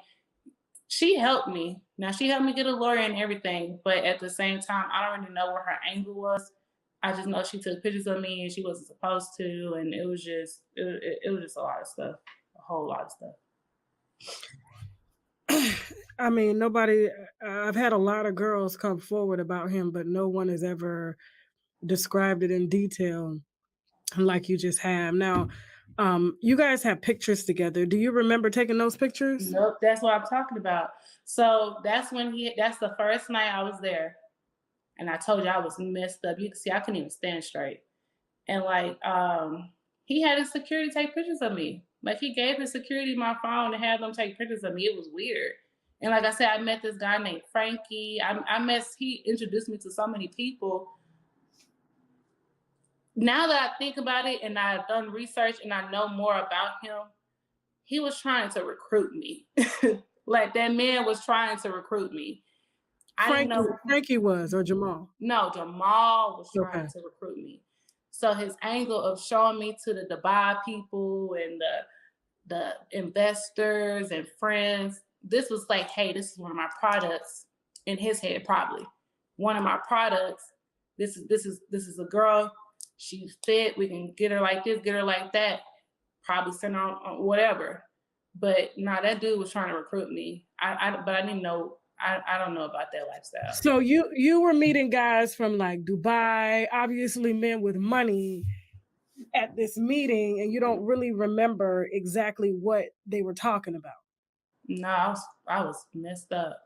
she helped me. Now she helped me get a lawyer and everything, but at the same time, I don't really know where her angle was. I just know she took pictures of me and she wasn't supposed to, and it was just a lot of stuff, a whole lot of stuff. I mean, I've had a lot of girls come forward about him, but no one has ever described it in detail like you just have. Now, you guys have pictures together. Do you remember taking those pictures? Nope, that's what I'm talking about. So that's the first night I was there. And I told you I was messed up. You can see I couldn't even stand straight. And like, he had his security take pictures of me. Like, he gave his security my phone and had them take pictures of me. It was weird. And like I said, I met this guy named Frankie. He introduced me to so many people. Now that I think about it and I've done research and I know more about him, he was trying to recruit me. Like, that man was trying to recruit me. I didn't know. Frankie was, or Jamal? No, Jamal was trying to recruit me. So his angle of showing me to the Dubai people and the investors and friends, this was like, hey, this is one of my products. In his head, probably one of my products. This is a girl. She's fit. We can get her like this, get her like that. Probably send her on whatever. But no, that dude was trying to recruit me. But I didn't know. I don't know about that lifestyle. So you were meeting guys from like Dubai, obviously men with money at this meeting, and you don't really remember exactly what they were talking about. No, I was messed up.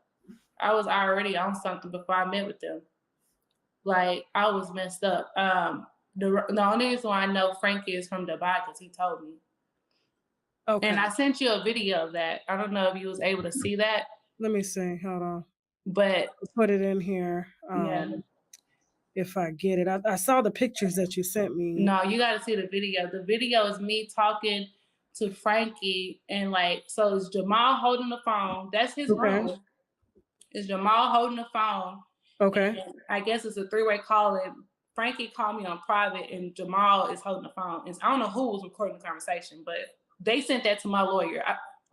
I was already on something before I met with them. Like, I was messed up. The only reason why I know Frankie is from Dubai because he told me. Okay. And I sent you a video of that. I don't know if you was able to see that. Let me see. Hold on. But I'll put it in here. If I get it. I saw the pictures that you sent me. No, you got to see the video. The video is me talking to Frankie, and like, so it's Jamal holding the phone. That's his room. It's Jamal holding the phone. Okay. And I guess it's a three-way call, and Frankie called me on private, and Jamal is holding the phone. And I don't know who was recording the conversation, but they sent that to my lawyer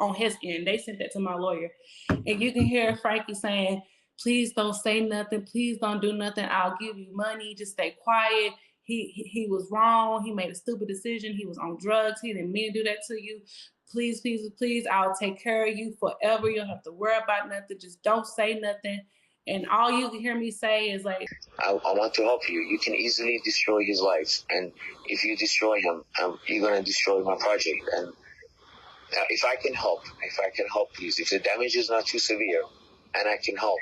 on his end. They sent that to my lawyer. And you can hear Frankie saying, please don't say nothing. Please don't do nothing. I'll give you money. Just stay quiet. He was wrong. He made a stupid decision. He was on drugs. He didn't mean to do that to you. Please, please, please, I'll take care of you forever. You don't have to worry about nothing. Just don't say nothing. And all you can hear me say is like, I want to help you. You can easily destroy his life. And if you destroy him, you're going to destroy my project. And if I can help, please, if the damage is not too severe and I can help,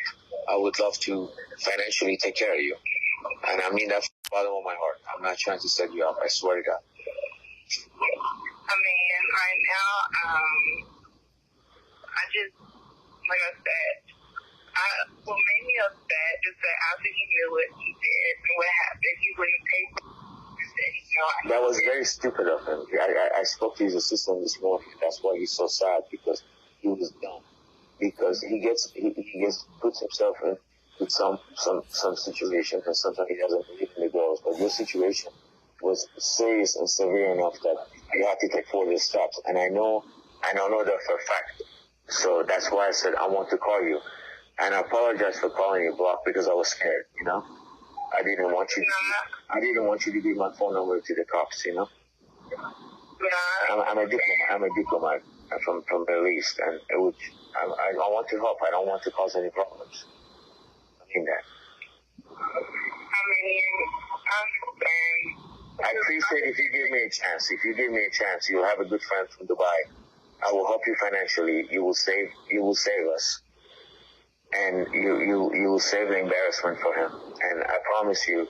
I would love to financially take care of you. And I mean that from the bottom of my heart. I'm not trying to set you up. I swear to God. I mean, right now, I just, like I said, what made me upset is that after he knew what he did and what happened, he wouldn't pay for it. That was very stupid of him. I spoke to his assistant this morning. That's why he's so sad, because he was dumb. Because he puts himself in with some situations, and sometimes he doesn't believe in the girls. But your situation was serious and severe enough that you have to take further steps. And I know that for a fact. So that's why I said I want to call you. And I apologize for calling you blocked because I was scared, you know? I didn't want you to give my phone number to the cops, you know? I'm a diplomat from the Middle East, and I want to help. I don't want to cause any problems. I mean that. I appreciate if you give me a chance. If you give me a chance, you'll have a good friend from Dubai. I will help you financially. You will save us. And you will save the embarrassment for him. And I promise you,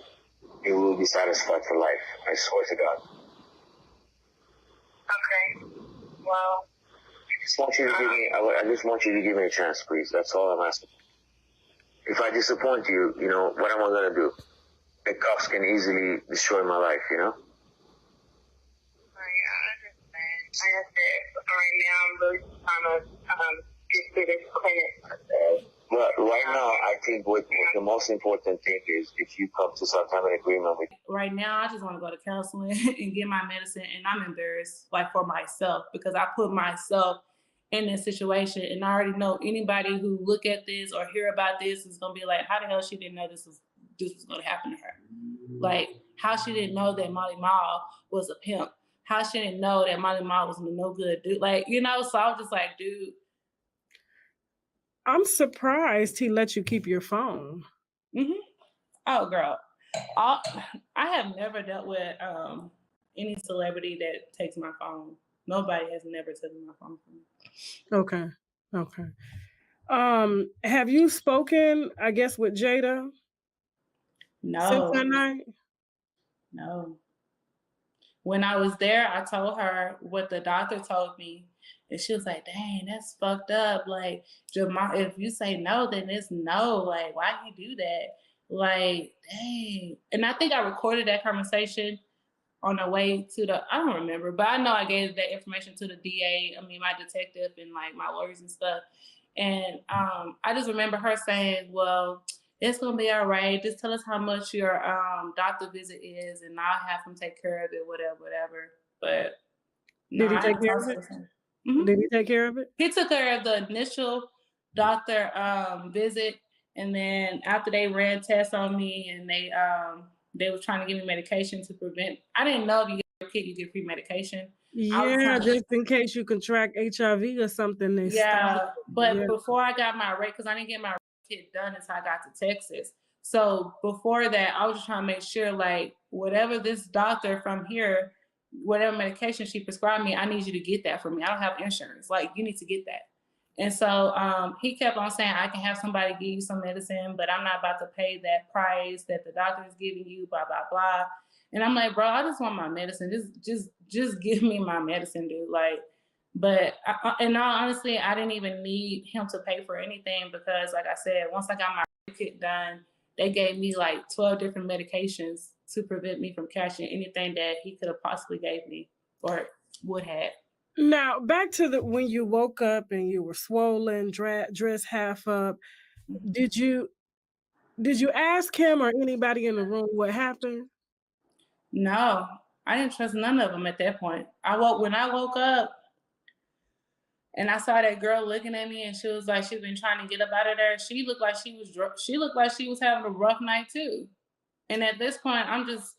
he will be satisfied for life. I swear to God. Okay. Well, I just want you to give me a chance, please. That's all I'm asking. If I disappoint you, you know, what am I going to do? The cops can easily destroy my life, you know? I understand. Right now, I'm really trying to get to this clinic. Well, right now, I think what the most important thing is if you come to some kind of agreement with. Right now, I just want to go to counseling and get my medicine, and I'm embarrassed, like, for myself, because I put myself in this situation, and I already know anybody who look at this or hear about this is gonna be like, how the hell she didn't know this was gonna happen to her? Like, how she didn't know that Molly Mal was a pimp? How she didn't know that Molly Mal was a no good dude? Like, you know, so I was just like, dude. I'm surprised he let you keep your phone. Mm-hmm. Oh, girl. I have never dealt with any celebrity that takes my phone. Nobody has never taken my phone from me. Okay. Have you spoken, I guess, with Jada? No. Since that night? No. When I was there, I told her what the doctor told me. And she was like, dang, that's fucked up. Like, Jamal, if you say no, then it's no. Like, why you do that? Like, dang. And I think I recorded that conversation on the way to I don't remember, but I know I gave that information to the DA, my detective and like my lawyers and stuff. And I just remember her saying, well, it's gonna be all right. Just tell us how much your doctor visit is and I'll have him take care of it, whatever. But no, Did he I take haven't care talked of to it? him. Mm-hmm. Did he take care of it? He took care of the initial doctor visit, and then after they ran tests on me and they were trying to give me medication to prevent. I didn't know if you get a kid, you get free medication. Yeah, just in case you contract HIV or something. But before I got my rate, because I didn't get my kit done until I got to Texas. So before that, I was just trying to make sure, like, whatever this doctor from here, whatever medication she prescribed me, I need you to get that for me. I don't have insurance. Like, you need to get that. And so he kept on saying, I can have somebody give you some medicine, but I'm not about to pay that price that the doctor is giving you, blah, blah, blah. And I'm like, bro, I just want my medicine. Just give me my medicine, dude. Like, but in all honesty, I didn't even need him to pay for anything because, like I said, once I got my kit done, they gave me like 12 different medications to prevent me from catching anything that he could have possibly gave me or would have. Now, back to when you woke up and you were swollen, dressed half up. Did you ask him or anybody in the room what happened? No, I didn't trust none of them at that point. When I woke up and I saw that girl looking at me and she was like, she's been trying to get up out of there. She looked like she was having a rough night too. And at this point,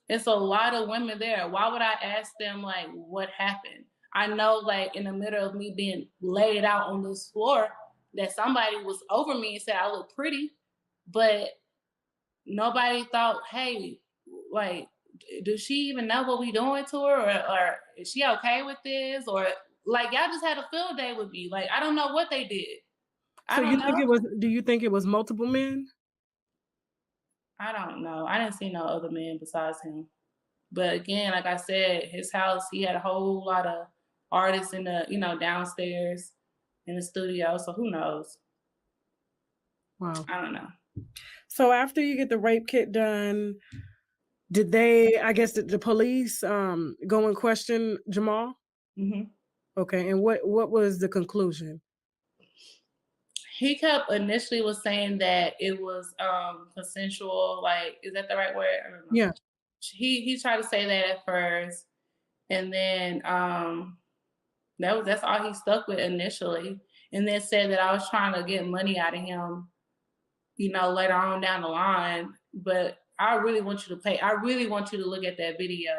it's a lot of women there. Why would I ask them like what happened? I know like in the middle of me being laid out on this floor that somebody was over me and said I look pretty, but nobody thought, hey, like, does she even know what we doing to her? Or is she okay with this? Or like, y'all just had a field day with me. Like, I don't know what they did. Do you think it was multiple men? I don't know. I didn't see no other men besides him. But again, like I said, his house, he had a whole lot of artists in the, downstairs in the studio. So who knows? Wow. I don't know. So after you get the rape kit done, did the police go and question Jamal? Mm-hmm. Okay, and what was the conclusion? He kept initially was saying that it was consensual. Like, is that the right word? I don't know. Yeah. He tried to say that at first, and then that's all he stuck with initially, and then said that I was trying to get money out of him, later on down the line. But I really want you to pay. I really want you to look at that video,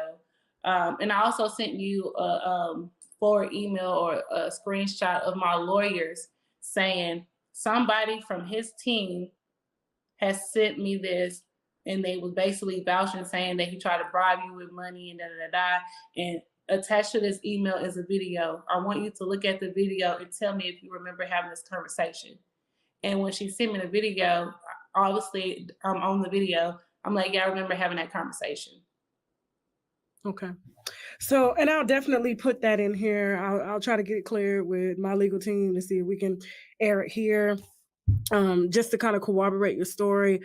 and I also sent you a forward email or a screenshot of my lawyers saying somebody from his team has sent me this, and they was basically vouching, saying that he tried to bribe you with money and da-da-da-da. And attached to this email is a video. I want you to look at the video and tell me if you remember having this conversation. And when she sent me the video, obviously on the video, I'm like, yeah, I remember having that conversation. Okay. So, and I'll definitely put that in here. I'll try to get it cleared with my legal team to see if we can air it here, just to kind of corroborate your story.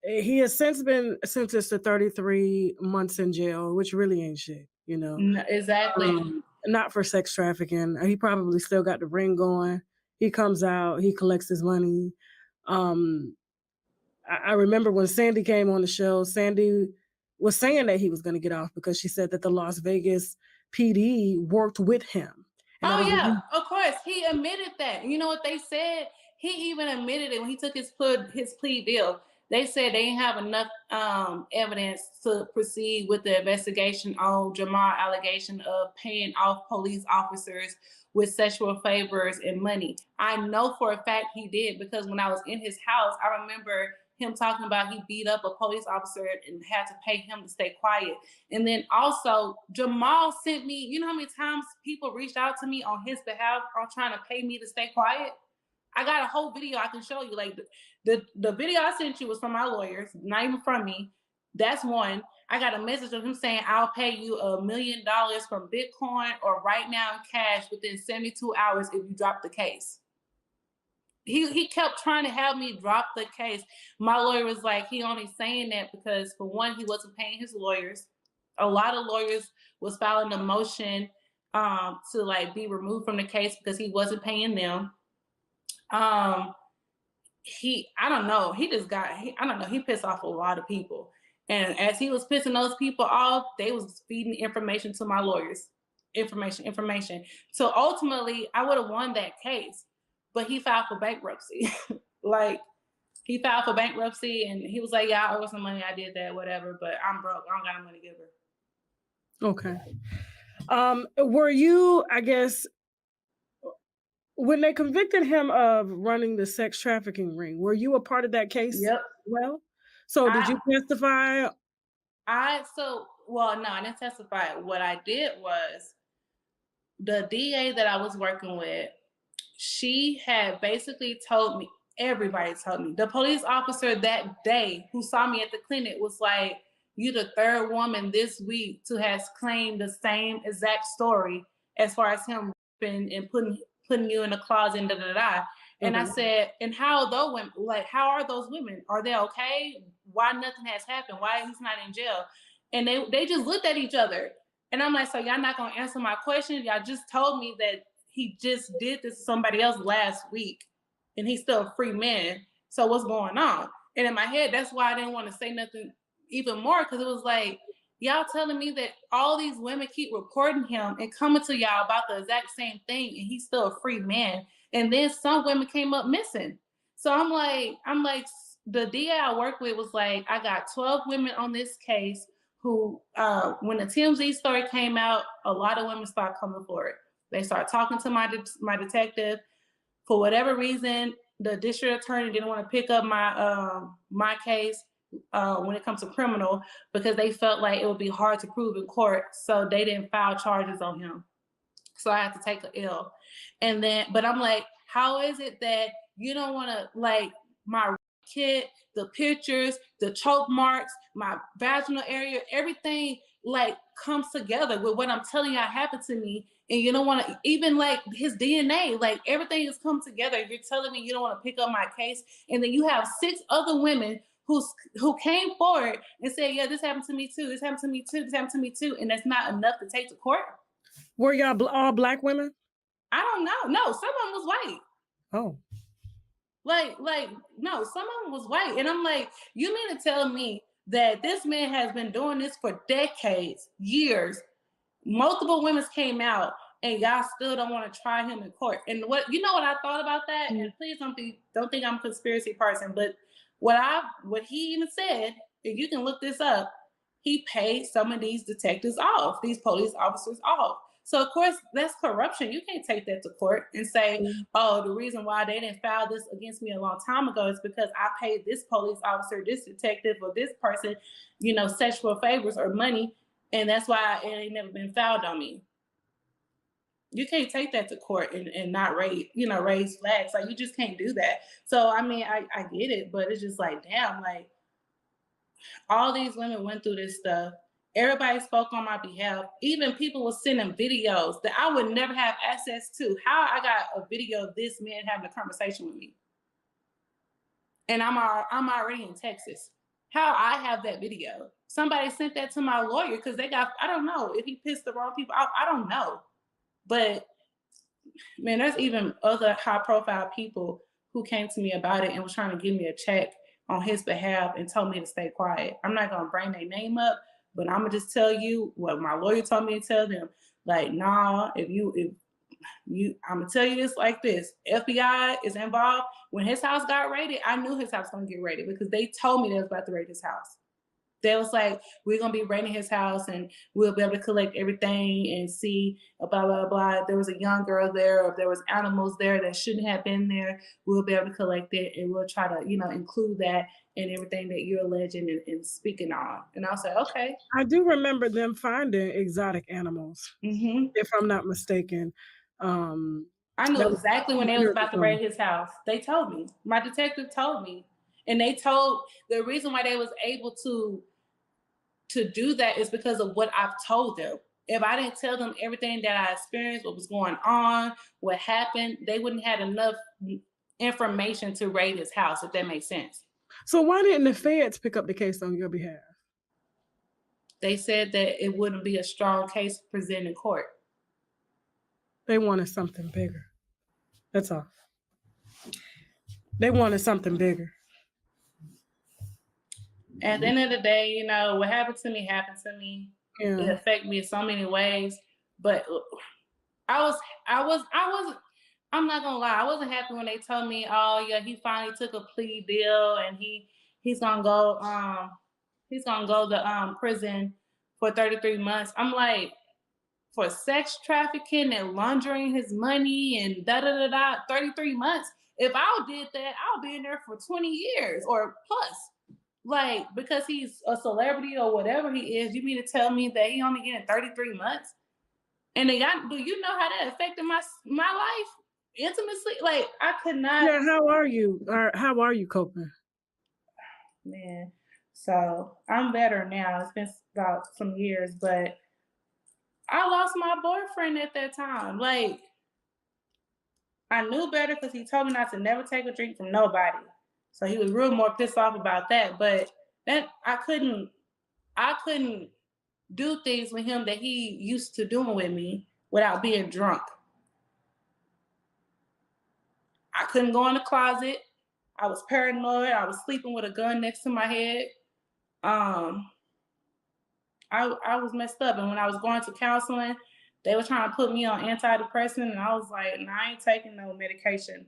He has since been sentenced to 33 months in jail, which really ain't shit, Exactly. Not for sex trafficking. He probably still got the ring going. He comes out, he collects his money. I remember when Sandy came on the show, Sandy was saying that he was going to get off because she said that the Las Vegas PD worked with him. And of course. He admitted that. You know what they said? He even admitted it when he took his plea deal. They said they didn't have enough evidence to proceed with the investigation on Jamal allegation of paying off police officers with sexual favors and money. I know for a fact he did, because when I was in his house, I remember him talking about he beat up a police officer and had to pay him to stay quiet. And then also Jamal sent me, you know how many times people reached out to me on his behalf on trying to pay me to stay quiet? I got a whole video I can show you. Like the video I sent you was from my lawyers, not even from me. That's one. I got a message of him saying, I'll pay you $1 million from Bitcoin or right now in cash within 72 hours if you drop the case. He kept trying to have me drop the case. My lawyer was like, he only saying that because, for one, he wasn't paying his lawyers. A lot of lawyers was filing a motion to like be removed from the case because he wasn't paying them. I don't know. He pissed off a lot of people. And as he was pissing those people off, they was feeding information to my lawyers. Information. So ultimately, I would have won that case. But he filed for bankruptcy. Like, he filed for bankruptcy and he was like, yeah, I owe some money. I did that, whatever. But I'm broke. I don't got no money to give her. Okay. Were you, I guess, when they convicted him of running the sex trafficking ring, were you a part of that case? Yep. Well, so did you testify? No, I didn't testify. What I did was the DA that I was working with, she had basically told me, everybody told me, the police officer that day who saw me at the clinic was like, you the third woman this week to has claimed the same exact story as far as him and putting you in a closet and da-da-da. And I said, and how are those women? Are they okay? Why nothing has happened? Why he's not in jail? And they just looked at each other. And I'm like, so y'all not gonna answer my question? Y'all just told me that he just did this to somebody else last week and he's still a free man. So what's going on? And in my head, that's why I didn't want to say nothing even more, because it was like, y'all telling me that all these women keep reporting him and coming to y'all about the exact same thing and he's still a free man. And then some women came up missing. So I'm like, the DA I work with was like, I got 12 women on this case who, when the TMZ story came out, a lot of women started coming forward. They started talking to my detective. For whatever reason, the district attorney didn't want to pick up my case when it comes to criminal because they felt like it would be hard to prove in court. So they didn't file charges on him. So I had to take an L. But I'm like, how is it that you don't want to, like, my kit, the pictures, the choke marks, my vaginal area, everything like comes together with what I'm telling y'all happened to me. And you don't want to, even like his DNA, like everything has come together. You're telling me you don't want to pick up my case. And then you have 6 other women who came forward and said, yeah, this happened to me too. This happened to me too. This happened to me too. And that's not enough to take to court. Were y'all all Black women? I don't know. No, some of them was white. Oh. No, some of them was white. And I'm like, you mean to tell me that this man has been doing this for decades, years, multiple women came out, and y'all still don't want to try him in court? And what I thought about that? And please don't think I'm a conspiracy person, but what he even said, if you can look this up, he paid some of these detectives off, these police officers off. So of course that's corruption. You can't take that to court and say, oh, the reason why they didn't file this against me a long time ago is because I paid this police officer, this detective, or this person, sexual favors or money, and that's why it ain't never been filed on me. You can't take that to court and not raise flags. Like, you just can't do that. So I mean, I get it, but it's just like, damn, like all these women went through this stuff. Everybody spoke on my behalf. Even people were sending videos that I would never have access to. How I got a video of this man having a conversation with me, and I'm already in Texas. How I have that video? Somebody sent that to my lawyer because I don't know if he pissed the wrong people off. I don't know, but man, there's even other high-profile people who came to me about it and was trying to give me a check on his behalf and told me to stay quiet. I'm not gonna bring their name up, but I'm gonna just tell you what my lawyer told me to tell them. Like, nah, I'm gonna tell you this like this. FBI is involved. When his house got raided, I knew his house was gonna get raided because they told me they was about to raid his house. They was like, we're gonna be raiding his house and we'll be able to collect everything and see blah, blah, blah. If there was a young girl there, or if there was animals there that shouldn't have been there, we'll be able to collect it and we'll try to, include that in everything that you're alleging and speaking on. And I was like, okay. I do remember them finding exotic animals, if I'm not mistaken. I knew exactly when they was about to raid his house. They told me. My detective told me. And they told the reason why they was able to to do that is because of what I've told them. If I didn't tell them everything that I experienced, what was going on, what happened, they wouldn't have enough information to raid his house, if that makes sense. So why didn't the feds pick up the case on your behalf? They said that it wouldn't be a strong case presented in court. They wanted something bigger. That's all. They wanted something bigger. At the end of the day, you know, what happened to me. Yeah. It affected me in so many ways. But I'm not gonna lie, I wasn't happy when they told me, oh yeah, he finally took a plea deal and he's gonna go to prison for 33 months. I'm like, for sex trafficking and laundering his money and 33 months. If I did that, I'll be in there for 20 years or plus. Like, because he's a celebrity or whatever he is, you mean to tell me that he only getting 33 months? And do you know how that affected my life intimately? Like, I could not. Yeah, how are you? How are you coping? Man, so I'm better now. It's been about some years, but I lost my boyfriend at that time. Like, I knew better because he told me not to never take a drink from nobody. So he was real more pissed off about that. But that I couldn't do things with him that he used to doing with me without being drunk. I couldn't go in the closet. I was paranoid. I was sleeping with a gun next to my head. I was messed up. And when I was going to counseling, they were trying to put me on antidepressant, and I was like, nah, I ain't taking no medication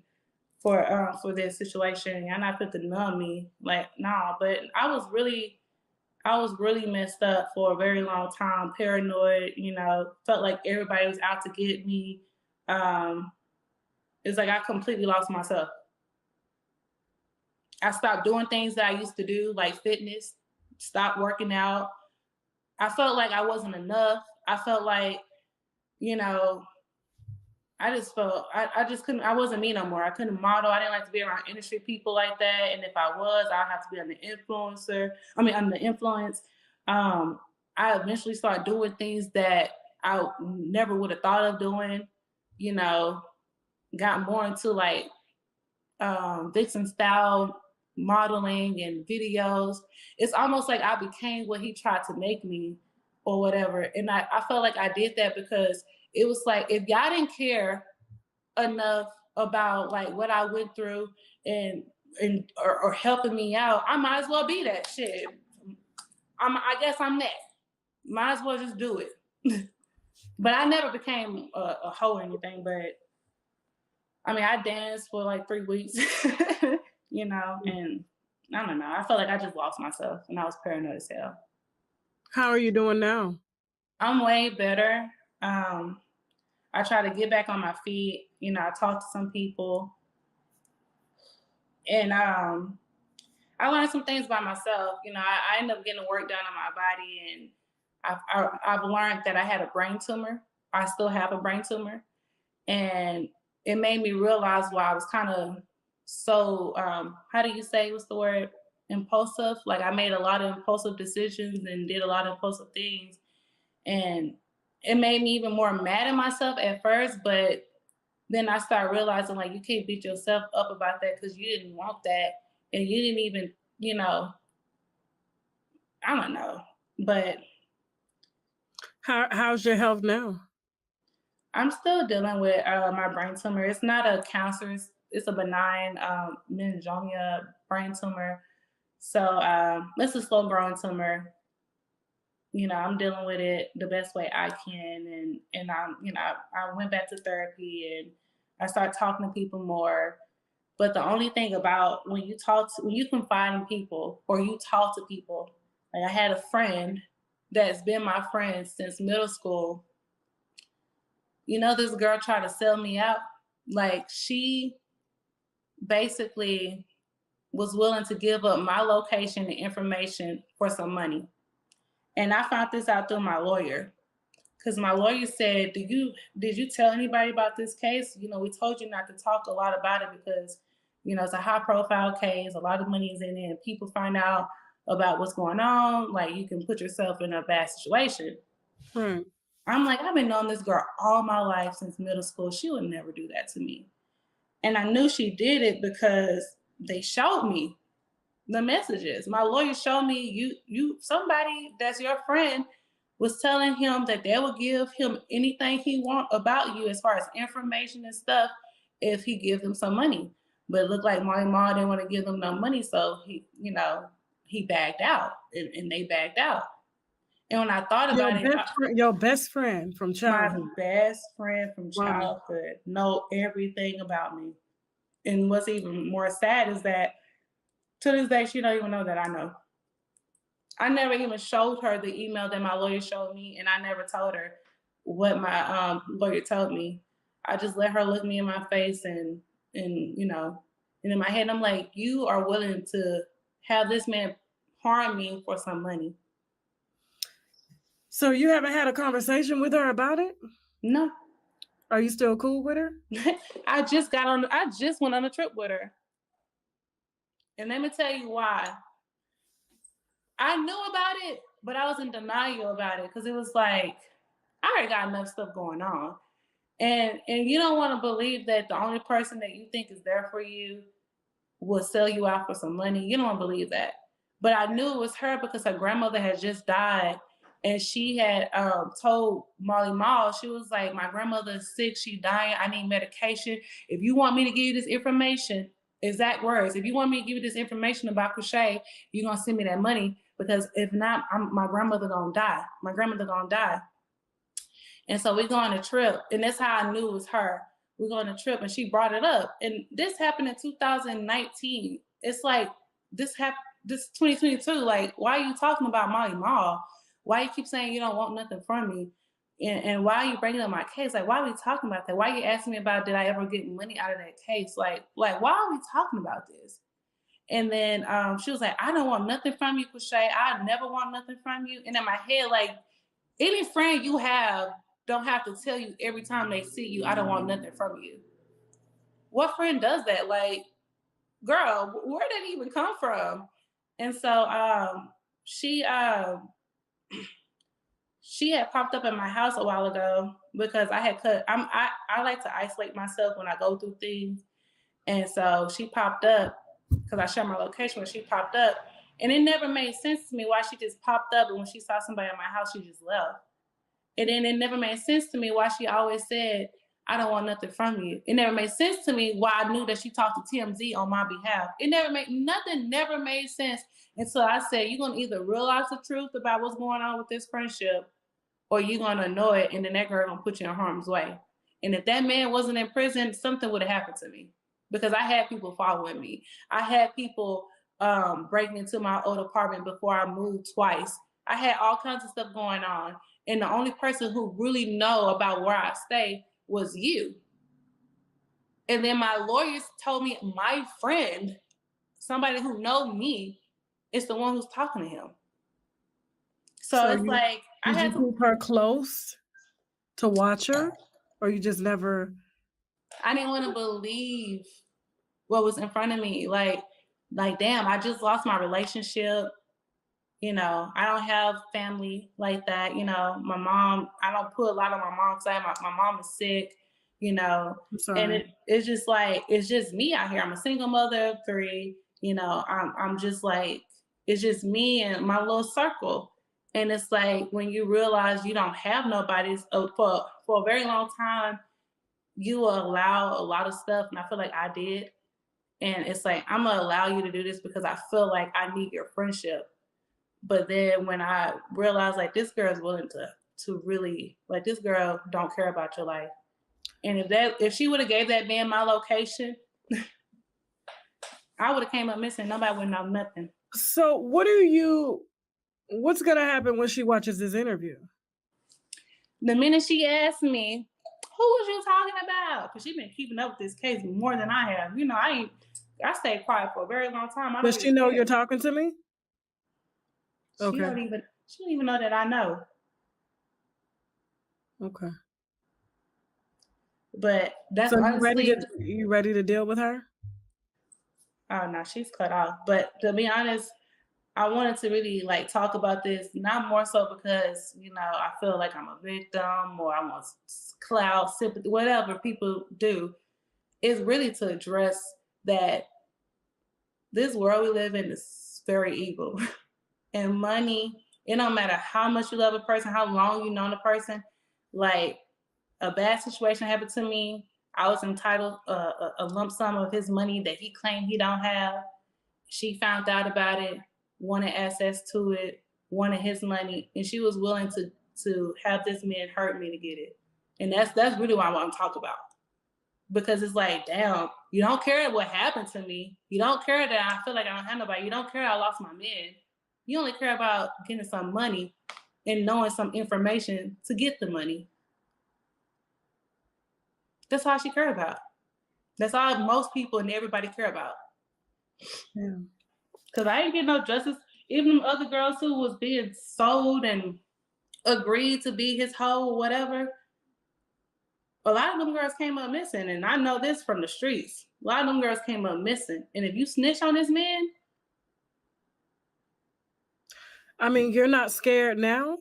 for this situation. Y'all not fit to numb me. Like, nah. But I was really messed up for a very long time, paranoid, you know, felt like everybody was out to get me. It's like I completely lost myself. I stopped doing things that I used to do, like fitness, stopped working out. I felt like I wasn't enough. I felt like, you know, I just felt, I wasn't me no more. I couldn't model. I didn't like to be around industry people like that. And if I was, I'd have to be under the influence. I eventually started doing things that I never would have thought of doing, you know, got more into like vixen style modeling and videos. It's almost like I became what he tried to make me or whatever. And I felt like I did that because it was like, if y'all didn't care enough about like what I went through or helping me out, I might as well be that shit. I guess I'm that. Might as well just do it. But I never became a hoe or anything, but I mean, I danced for like 3 weeks, you know, and I don't know. I felt like I just lost myself and I was paranoid as hell. How are you doing now? I'm way better. I try to get back on my feet. You know, I talk to some people. And I learned some things by myself. You know, I ended up getting work done on my body, and I've learned that I had a brain tumor. I still have a brain tumor. And it made me realize why I was kind of so, how do you say, what's the word? Impulsive. Like I made a lot of impulsive decisions and did a lot of impulsive things. And it made me even more mad at myself at first, but then I started realizing like you can't beat yourself up about that because you didn't want that and you didn't even, you know, I don't know. But how's your health now? I'm still dealing with my brain tumor. It's not a cancer. It's a benign meningioma brain tumor. So it's a slow growing tumor. You know, I'm dealing with it the best way I can. And I'm, you know, I went back to therapy and I started talking to people more. But the only thing about when you confide in people or you talk to people, like I had a friend that's been my friend since middle school. You know, this girl tried to sell me out. Like she basically was willing to give up my location and information for some money. And I found this out through my lawyer, because my lawyer said, did you tell anybody about this case? You know, we told you not to talk a lot about it because, you know, it's a high profile case, a lot of money is in it, and people find out about what's going on. Like, you can put yourself in a bad situation. Right. I'm like, I've been knowing this girl all my life since middle school. She would never do that to me. And I knew she did it because they showed me the messages. My lawyer showed me somebody that's your friend was telling him that they would give him anything he want about you as far as information and stuff if he gives them some money. But it looked like Molly Mall didn't want to give them no money, so he backed out, and they backed out. And when I thought about your best friend from childhood. My best friend from childhood know everything about me. And what's even more sad is that to this day, she don't even know that I know. I never even showed her the email that my lawyer showed me, and I never told her what my lawyer told me. I just let her look me in my face, and in my head, I'm like, you are willing to have this man harm me for some money. So you haven't had a conversation with her about it? No. Are you still cool with her? I just went on a trip with her. And let me tell you why. I knew about it, but I was in denial about it because it was like, I already got enough stuff going on. And you don't want to believe that the only person that you think is there for you will sell you out for some money. You don't want to believe that. But I knew it was her because her grandmother had just died. And she had told Molly Mall, she was like, my grandmother is sick, she's dying, I need medication. If you want me to give you this information, exact words, if you want me to give you this information about Quashay, you're going to send me that money, because if not, my grandmother going to die. My grandmother going to die. And so we go on a trip, and that's how I knew it was her. We go on a trip, and she brought it up. And this happened in 2019. It's like, this 2022, like, why are you talking about Molly Mall? Why you keep saying you don't want nothing from me? And why are you bringing up my case? Like, why are we talking about that? Why are you asking me about, did I ever get money out of that case? Like, why are we talking about this? And then she was like, I don't want nothing from you, Quashay. I never want nothing from you. And in my head, like, any friend you have don't have to tell you every time they see you, I don't want nothing from you. What friend does that? Like, girl, where did it even come from? And so she had popped up at my house a while ago because I had I like to isolate myself when I go through things. And so she popped up because I shared my location when she popped up. And it never made sense to me why she just popped up, and when she saw somebody at my house, she just left. And then it never made sense to me why she always said, I don't want nothing from you. It never made sense to me why I knew that she talked to TMZ on my behalf. Nothing never made sense until I said, you're going to either realize the truth about what's going on with this friendship, or you're going to know it, and then that girl going to put you in harm's way. And if that man wasn't in prison, something would have happened to me, because I had people following me. I had people breaking into my old apartment before I moved twice. I had all kinds of stuff going on. And the only person who really know about where I stay was you. And then my lawyers told me my friend, somebody who know me, is the one who's talking to him. So it's like, I had to keep her close to watch her, or you just never? I didn't want to believe what was in front of me. Like, damn, I just lost my relationship. You know, I don't have family like that. You know, my mom, I don't put a lot on my mom's side. My mom is sick, you know, and it's just like, it's just me out here. I'm a single mother of 3, you know, I'm just like, it's just me and my little circle. And it's like, when you realize you don't have nobody, for a very long time, you will allow a lot of stuff. And I feel like I did. And it's like, I'm going to allow you to do this because I feel like I need your friendship. But then when I realized, like, this girl is willing to really, like, this girl don't care about your life. And if she would have gave that man my location, I would have came up missing. Nobody would know nothing. So what's going to happen when she watches this interview? The minute she asked me, who was you talking about? Because she's been keeping up with this case more than I have. You know, I stayed quiet for a very long time. Does she know you're talking to me? Okay. She don't even know that I know. Okay. But that's so honestly, you ready to deal with her? Oh no, she's cut off. But to be honest, I wanted to really like talk about this, not more so because, I feel like I'm a victim or I want clout, sympathy, whatever people do. It's really to address that this world we live in is very evil. And money, it don't matter how much you love a person, how long you known a person, like a bad situation happened to me. I was entitled a lump sum of his money that he claimed he don't have. She found out about it, wanted access to it, wanted his money, and she was willing to have this man hurt me to get it. And that's really what I want to talk about. Because it's like, damn, you don't care what happened to me. You don't care that I feel like I don't have nobody. You don't care I lost my man. You only care about getting some money and knowing some information to get the money. That's all she cared about. That's all most people and everybody care about. Yeah. Because I ain't getting no justice. Even them other girls who was being sold and agreed to be his hoe or whatever, a lot of them girls came up missing. And I know this from the streets. A lot of them girls came up missing. And if you snitch on this man, I mean, you're not scared now?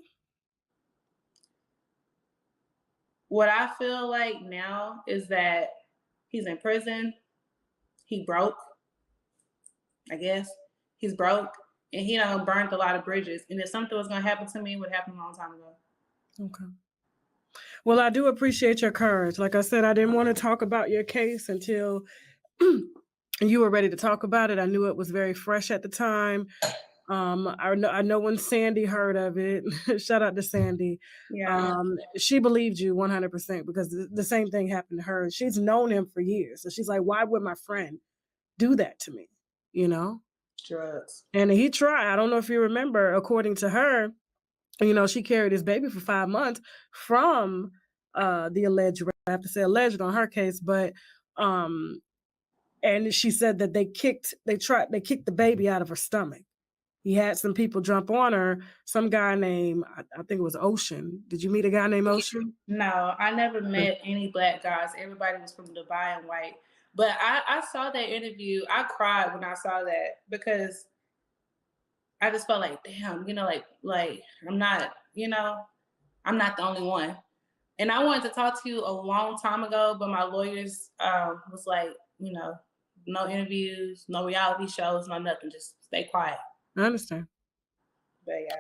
What I feel like now is that he's in prison. He broke, I guess. He's broke. And he done burned a lot of bridges. And if something was going to happen to me, it would happen a long time ago. Okay. Well, I do appreciate your courage. Like I said, I didn't want to talk about your case until you were ready to talk about it. I knew it was very fresh at the time. I know when Sandy heard of it, shout out to Sandy. Yeah. She believed you 100% because the same thing happened to her. She's known him for years. So she's like, why would my friend do that to me? Drugs. And he tried. I don't know if you remember, according to her, she carried his baby for 5 months from the alleged rape. I have to say alleged on her case, but and she said that they kicked the baby out of her stomach. He had some people jump on her. Some guy named, I think it was Ocean. Did you meet a guy named Ocean? No, I never met any black guys. Everybody was from Dubai and white. But I saw that interview. I cried when I saw that because I just felt like, damn, like I'm not, I'm not the only one. And I wanted to talk to you a long time ago, but my lawyers was like, no interviews, no reality shows, no nothing. Just stay quiet. I understand. But yeah.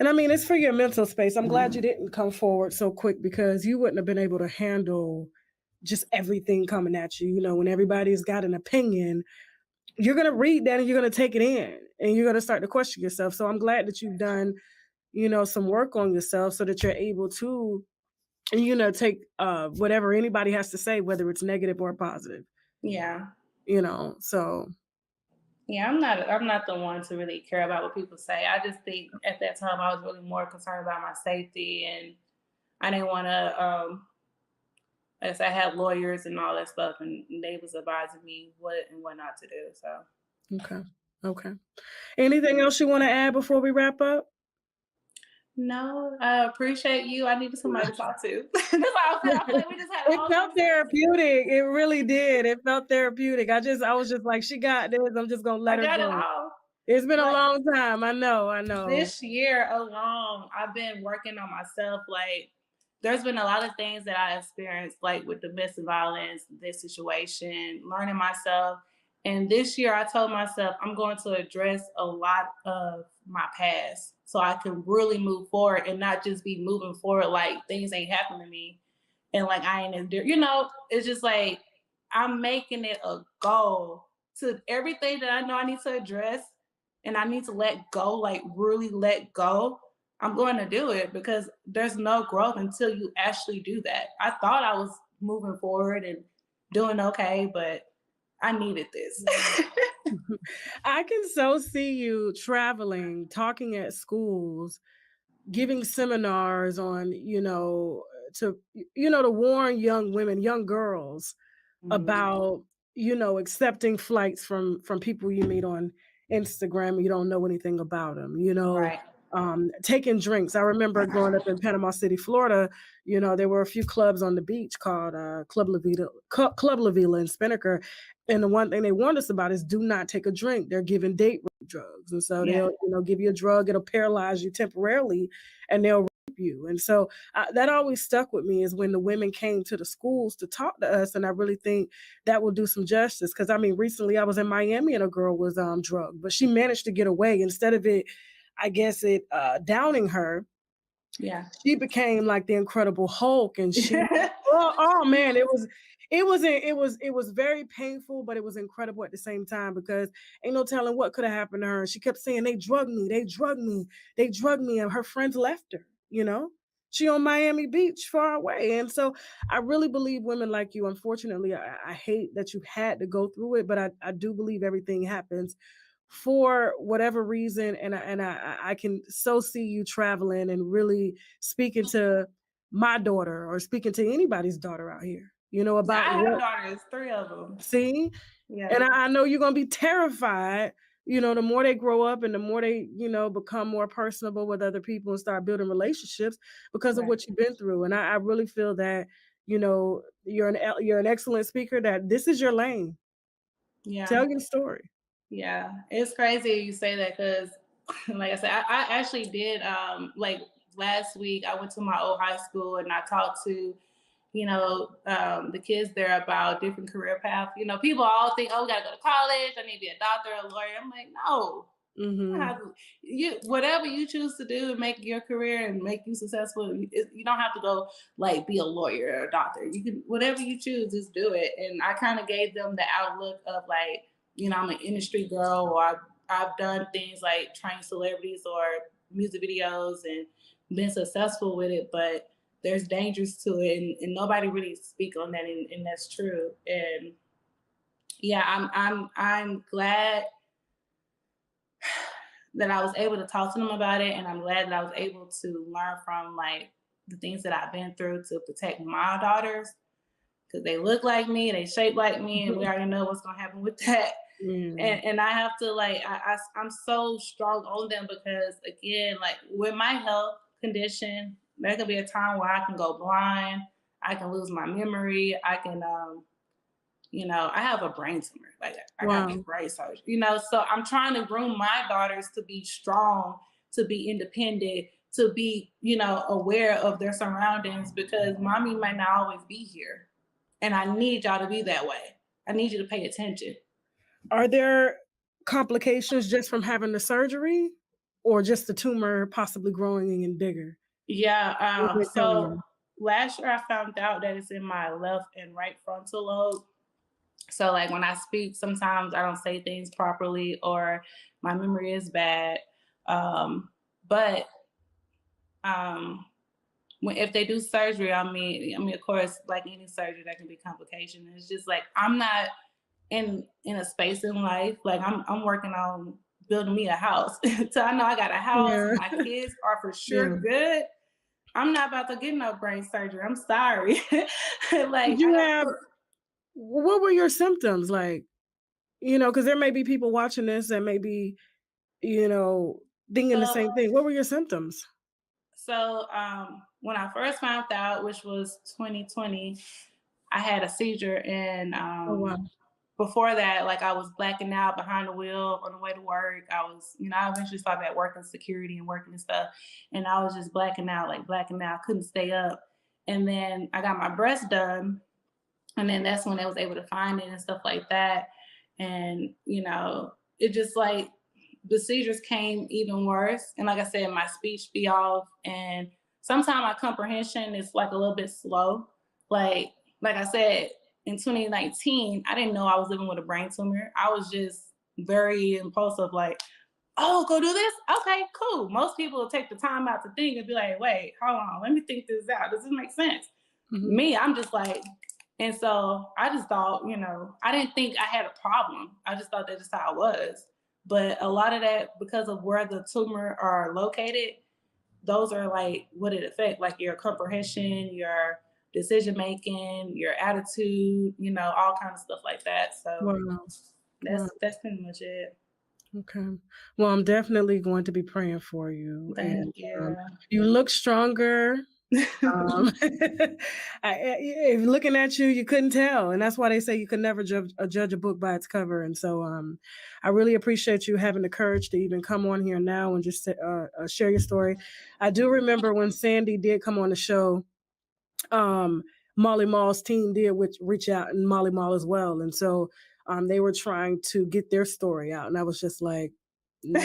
And I mean, it's for your mental space. I'm glad you didn't come forward so quick because you wouldn't have been able to handle just everything coming at you. When everybody's got an opinion, you're going to read that and you're going to take it in and you're going to start to question yourself. So I'm glad that you've done, some work on yourself so that you're able to, take whatever anybody has to say, whether it's negative or positive. Yeah. So. Yeah, I'm not the one to really care about what people say. I just think at that time I was really more concerned about my safety, and I didn't want to. I had lawyers and all that stuff, and they was advising me what and what not to do. So. Okay. Anything else you want to add before we wrap up? No, I appreciate you. I needed somebody to talk to. That's how I feel. I feel like we just had. It felt therapeutic. It really did. It felt therapeutic. I was just like, she got this. I'm just gonna let her go. It all. It's been a long time. I know. This year alone, I've been working on myself. Like, there's been a lot of things that I experienced, like with domestic violence, this situation, learning myself. And this year, I told myself I'm going to address a lot of my past so I can really move forward and not just be moving forward like things ain't happened to me and like I ain't there. It's just like I'm making it a goal to everything that I know I need to address and I need to let go, like really let go. I'm going to do it because there's no growth until you actually do that. I thought I was moving forward and doing okay, but I needed this. I can so see you traveling, talking at schools, giving seminars on, to warn young women, young girls about, accepting flights from people you meet on Instagram. You don't know anything about them, Right. Taking drinks. I remember growing up in Panama City, Florida, there were a few clubs on the beach called Club La Vila and Spinnaker. And the one thing they warned us about is do not take a drink. They're giving date rape drugs. And so they'll, give you a drug, it'll paralyze you temporarily, and they'll rape you. And so that always stuck with me is when the women came to the schools to talk to us. And I really think that will do some justice. Because, I mean, recently I was in Miami and a girl was drugged, but she managed to get away. Instead of it, I guess it downing her, she became like the Incredible Hulk, and she oh man, it was very painful, but it was incredible at the same time, because ain't no telling what could have happened to her. She kept saying, they drugged me, and her friends left her, she on Miami Beach far away. And so I really believe women like you, unfortunately, I hate that you had to go through it, but I do believe everything happens for whatever reason. And I can so see you traveling and really speaking to my daughter, or speaking to anybody's daughter out here, about I have daughters, 3 of them. See? Yeah. And I know you're going to be terrified, the more they grow up and the more they, become more personable with other people and start building relationships because of what you've been through. And I really feel that, you're an excellent speaker, that this is your lane. Yeah. Tell your story. Yeah, it's crazy you say that, because like I said, I actually did like last week I went to my old high school and I talked to the kids there about different career paths. People all think, oh, we gotta go to college, I need to be a doctor, a lawyer. I'm like, no. Whatever you choose to do and make your career and make you successful, you don't have to go like be a lawyer or a doctor. You can, whatever you choose, just do it. And I kind of gave them the outlook of like, I'm an industry girl, or I've done things like train celebrities or music videos and been successful with it, but there's dangers to it, and nobody really speak on that, and that's true. And yeah, I'm glad that I was able to talk to them about it, and I'm glad that I was able to learn from like the things that I've been through to protect my daughters, because they look like me, they shape like me, and we already know what's gonna happen with that. And I have to like, I'm so strong on them, because again, like with my health condition, there can be a time where I can go blind, I can lose my memory, I can, I have a brain tumor, like I gotta get brain surgery, so I'm trying to groom my daughters to be strong, to be independent, to be, aware of their surroundings, because mommy might not always be here. And I need y'all to be that way. I need you to pay attention. Are there complications just from having the surgery, or just the tumor possibly growing and bigger? Yeah. So last year I found out that it's in my left and right frontal lobe. So like when I speak, sometimes I don't say things properly, or my memory is bad. But if they do surgery on me, of course, like any surgery, that can be complication. It's just like I'm not in a space in life. Like I'm working on building me a house. So I know I got a house. My kids are for sure good. I'm not about to get no brain surgery. I'm sorry. Like what were your symptoms like? Because there may be people watching this that may be, thinking the same thing. What were your symptoms? So when I first found out, which was 2020, I had a seizure, and before that, like I was blacking out behind the wheel on the way to work. I was, I eventually started at working security and working and stuff, and I was just blacking out, couldn't stay up. And then I got my breast done, and then that's when I was able to find it and stuff like that. And it just like the seizures came even worse. And like I said, my speech be off, and sometimes my comprehension is like a little bit slow. Like I said, in 2019, I didn't know I was living with a brain tumor. I was just very impulsive, like, oh, go do this? Okay, cool. Most people will take the time out to think and be like, wait, hold on, let me think this out. Does this make sense? Me, I'm just like, and so I just thought, I didn't think I had a problem. I just thought that's just how I was. But a lot of that, because of where the tumor are located, those are like what it affects, like your comprehension, your decision making, your attitude, all kinds of stuff like that. So that's pretty much it. Okay. Well, I'm definitely going to be praying for you. Thank you. You look stronger. Looking at you, you couldn't tell, and that's why they say you can never judge a book by its cover. And so, I really appreciate you having the courage to even come on here now and just share your story. I do remember when Sandy did come on the show. Molly Mall's team did reach out, and Molly Mall as well, and so they were trying to get their story out, and I was just like, no.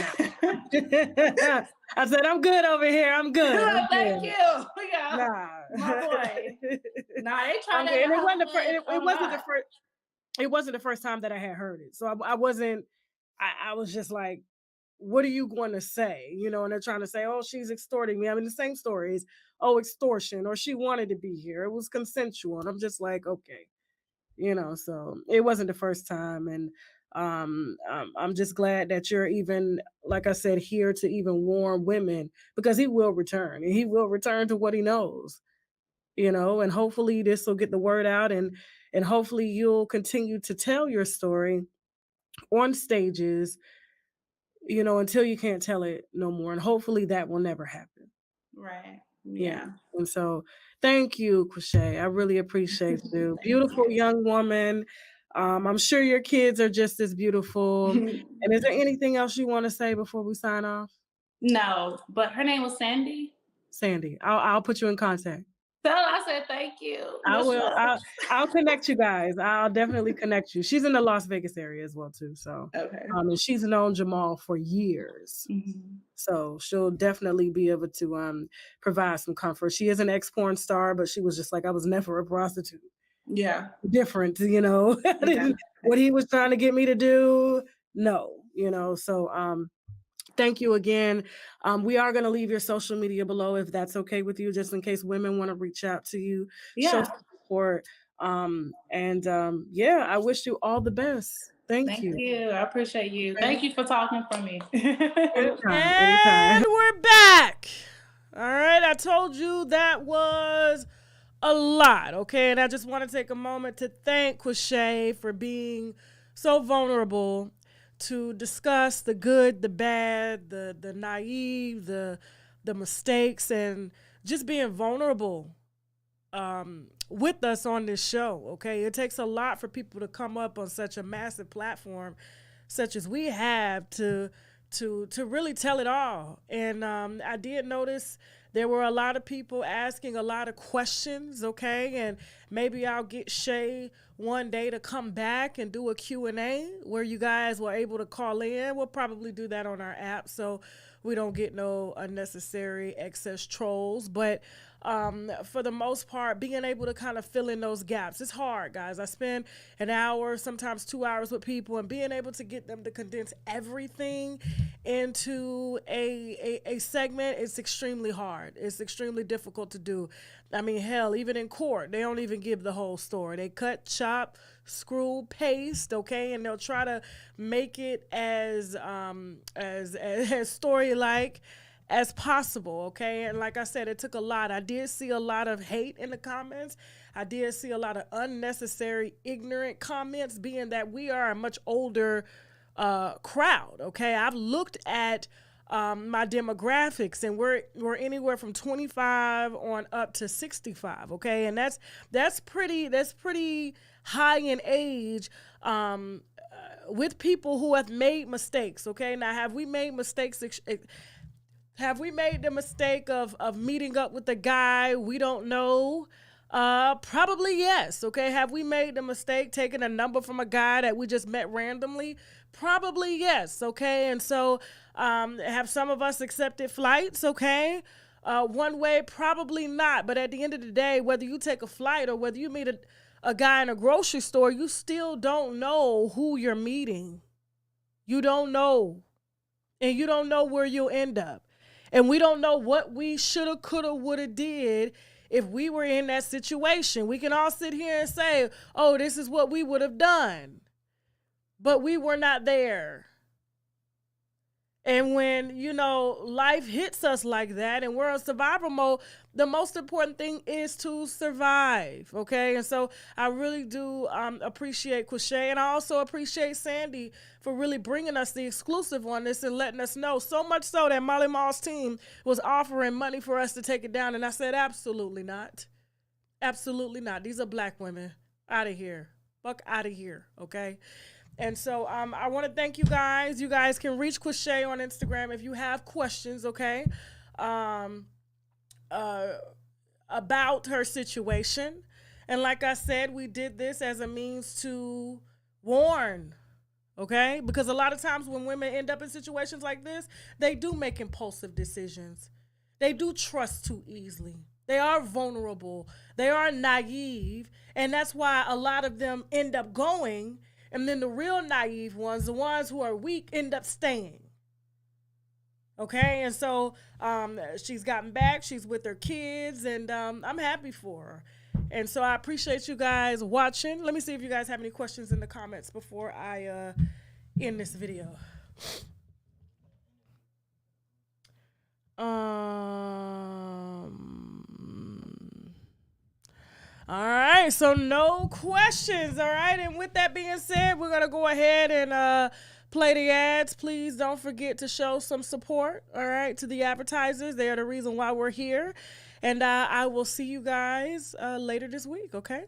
I said, I'm good over here. I'm good. I'm Thank good. you. Yeah. Nah. My boy. Nah, they trying Okay, to. and it wasn't the first time that I had heard it. So I wasn't. I was just like, what are you going to say? You know, and they're trying to say, oh, she's extorting me. I mean, the same story is, oh, extortion, or she wanted to be here. It was consensual. And I'm just like, okay, you know, so it wasn't the first time. And I'm just glad that you're even, like I said, here to even warn women, because he will return, and he will return to what he knows, you know, and hopefully this will get the word out, and hopefully you'll continue to tell your story on stages, you know, until you can't tell it no more. And hopefully that will never happen. Right. Yeah. Yeah. And so thank you, Quashay. I really appreciate you. Beautiful young woman. I'm sure your kids are just as beautiful. And is there anything else you want to say before we sign off? No, but her name was Sandy. Sandy, I'll put you in contact. So I said thank you. I will. I'll connect you guys. I'll definitely connect you. She's in the Las Vegas area as well too. So, okay. And she's known Jamal for years. So she'll definitely be able to provide some comfort. She is an ex-porn star, but she was just like, I was never a prostitute. Yeah. Different, you know. What he was trying to get me to do, no, you know. So thank you again. We are going to leave your social media below if that's okay with you, just in case women want to reach out to you, show support. Yeah, I wish you all the best. Thank you. Thank you. I appreciate you. Thank you for talking for me. Anytime. We're back. All right. I told you that was a lot. Okay. And I just want to take a moment to thank Quashay for being so vulnerable to discuss the good, the bad, the naive, the mistakes, and just being vulnerable with us on this show. Okay, it takes a lot for people to come up on such a massive platform, such as we have, to really tell it all. And I did notice there were a lot of people asking a lot of questions. Okay, and maybe I'll get Shay one day to come back and do a Q&A where you guys were able to call in. We'll probably do that on our app so we don't get no unnecessary excess trolls. But for the most part, being able to kind of fill in those gaps, it's hard, guys. I spend an hour, sometimes 2 hours with people, and being able to get them to condense everything into a segment, it's extremely hard. It's extremely difficult to do. I mean, hell, even in court, they don't even give the whole story. They cut, chop, screw, paste, okay, and they'll try to make it as story-like as possible, okay? And like I said, it took a lot. I did see a lot of hate in the comments. I did see a lot of unnecessary, ignorant comments, being that we are a much older crowd, okay? I've looked at my demographics, and we're anywhere from 25 on up to 65, okay? And that's pretty high in age with people who have made mistakes, okay? Now, have we made mistakes? Have we made the mistake of meeting up with a guy we don't know? Probably yes, okay? Have we made the mistake taking a number from a guy that we just met randomly? Probably yes, okay? And so have some of us accepted flights, okay? One way, probably not. But at the end of the day, whether you take a flight or whether you meet a guy in a grocery store, you still don't know who you're meeting. You don't know. And you don't know where you'll end up. And we don't know what we shoulda, coulda, woulda did if we were in that situation. We can all sit here and say, oh, this is what we would have done. But we were not there. And when, you know, life hits us like that and we're in survival mode, the most important thing is to survive, okay? And so I really do appreciate Quashay, and I also appreciate Sandy for really bringing us the exclusive on this and letting us know, so much so that Molly Mall's team was offering money for us to take it down, and I said, absolutely not. Absolutely not. These are black women. Out of here. Fuck out of here, okay? And so I want to thank you guys. You guys can reach Quashay on Instagram if you have questions, okay, about her situation. And like I said, we did this as a means to warn, okay, because a lot of times when women end up in situations like this, they do make impulsive decisions. They do trust too easily. They are vulnerable. They are naive. And that's why a lot of them end up going. And then the real naive ones, the ones who are weak, end up staying. Okay, and so she's gotten back. She's with her kids, and I'm happy for her. And so I appreciate you guys watching. Let me see if you guys have any questions in the comments before I end this video. All right, so no questions, all right? And with that being said, we're going to go ahead and play the ads. Please don't forget to show some support, all right, to the advertisers. They are the reason why we're here. And I will see you guys later this week, okay?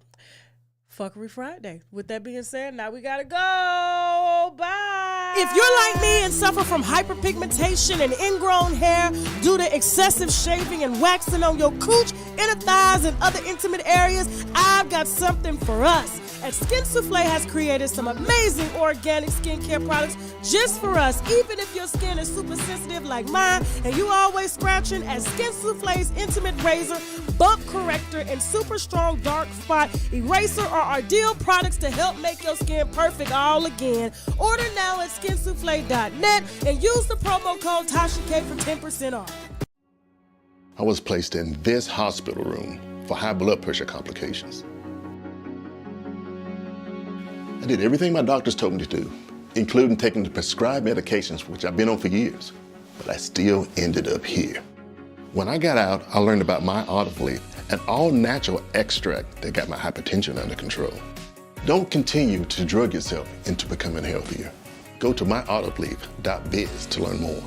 Fuckery Friday. With that being said, now we got to go. Bye. If you're like me and suffer from hyperpigmentation and ingrown hair due to excessive shaving and waxing on your cooch, inner thighs, and other intimate areas, I've got something for us. And Skin Souffle has created some amazing organic skincare products just for us. Even if your skin is super sensitive like mine and you always scratching, as Skin Souffle's Intimate Razor, Bump Corrector, and Super Strong Dark Spot Eraser are ideal products to help make your skin perfect all again. Order now at skinsouffle.net and use the promo code TASHAK for 10% off. I was placed in this hospital room for high blood pressure complications. I did everything my doctors told me to do, including taking the prescribed medications, which I've been on for years, but I still ended up here. When I got out, I learned about my olive leaf, an all-natural extract that got my hypertension under control. Don't continue to drug yourself into becoming healthier. Go to myoliveleaf.biz to learn more.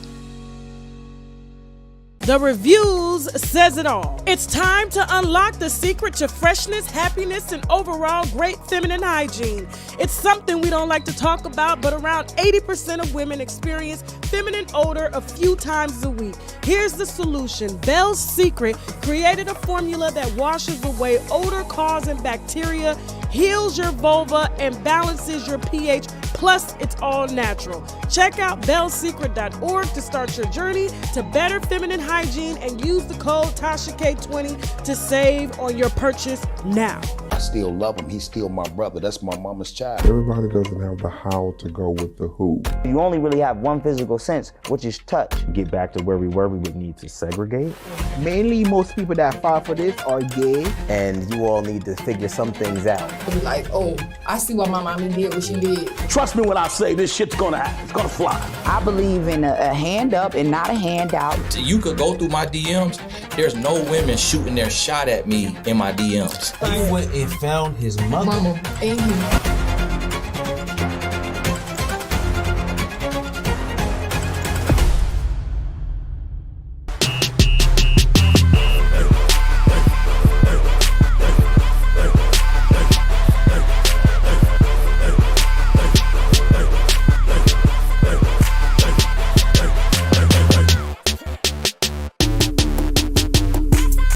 The reviews says it all. It's time to unlock the secret to freshness, happiness, and overall great feminine hygiene. It's something we don't like to talk about, but around 80% of women experience feminine odor a few times a week. Here's the solution. Belle's Secret created a formula that washes away odor-causing bacteria, heals your vulva, and balances your pH. Plus, it's all natural. Check out bellsecret.org to start your journey to better feminine hygiene and use the code TASHAK20 to save on your purchase now. I still love him. He's still my brother. That's my mama's child. Everybody doesn't have the how to go with the who. You only really have one physical sense, which is touch. Get back to where we were, we would need to segregate. Mainly, most people that fall for this are gay. And you all need to figure some things out. Like, oh, I see why my mommy did what she did. Trust me when I say this shit's gonna happen. It's gonna fly. I believe in a hand up and not a handout. You could go through my DMs. There's no women shooting their shot at me in my DMs. He went and found his mother. Mama and you.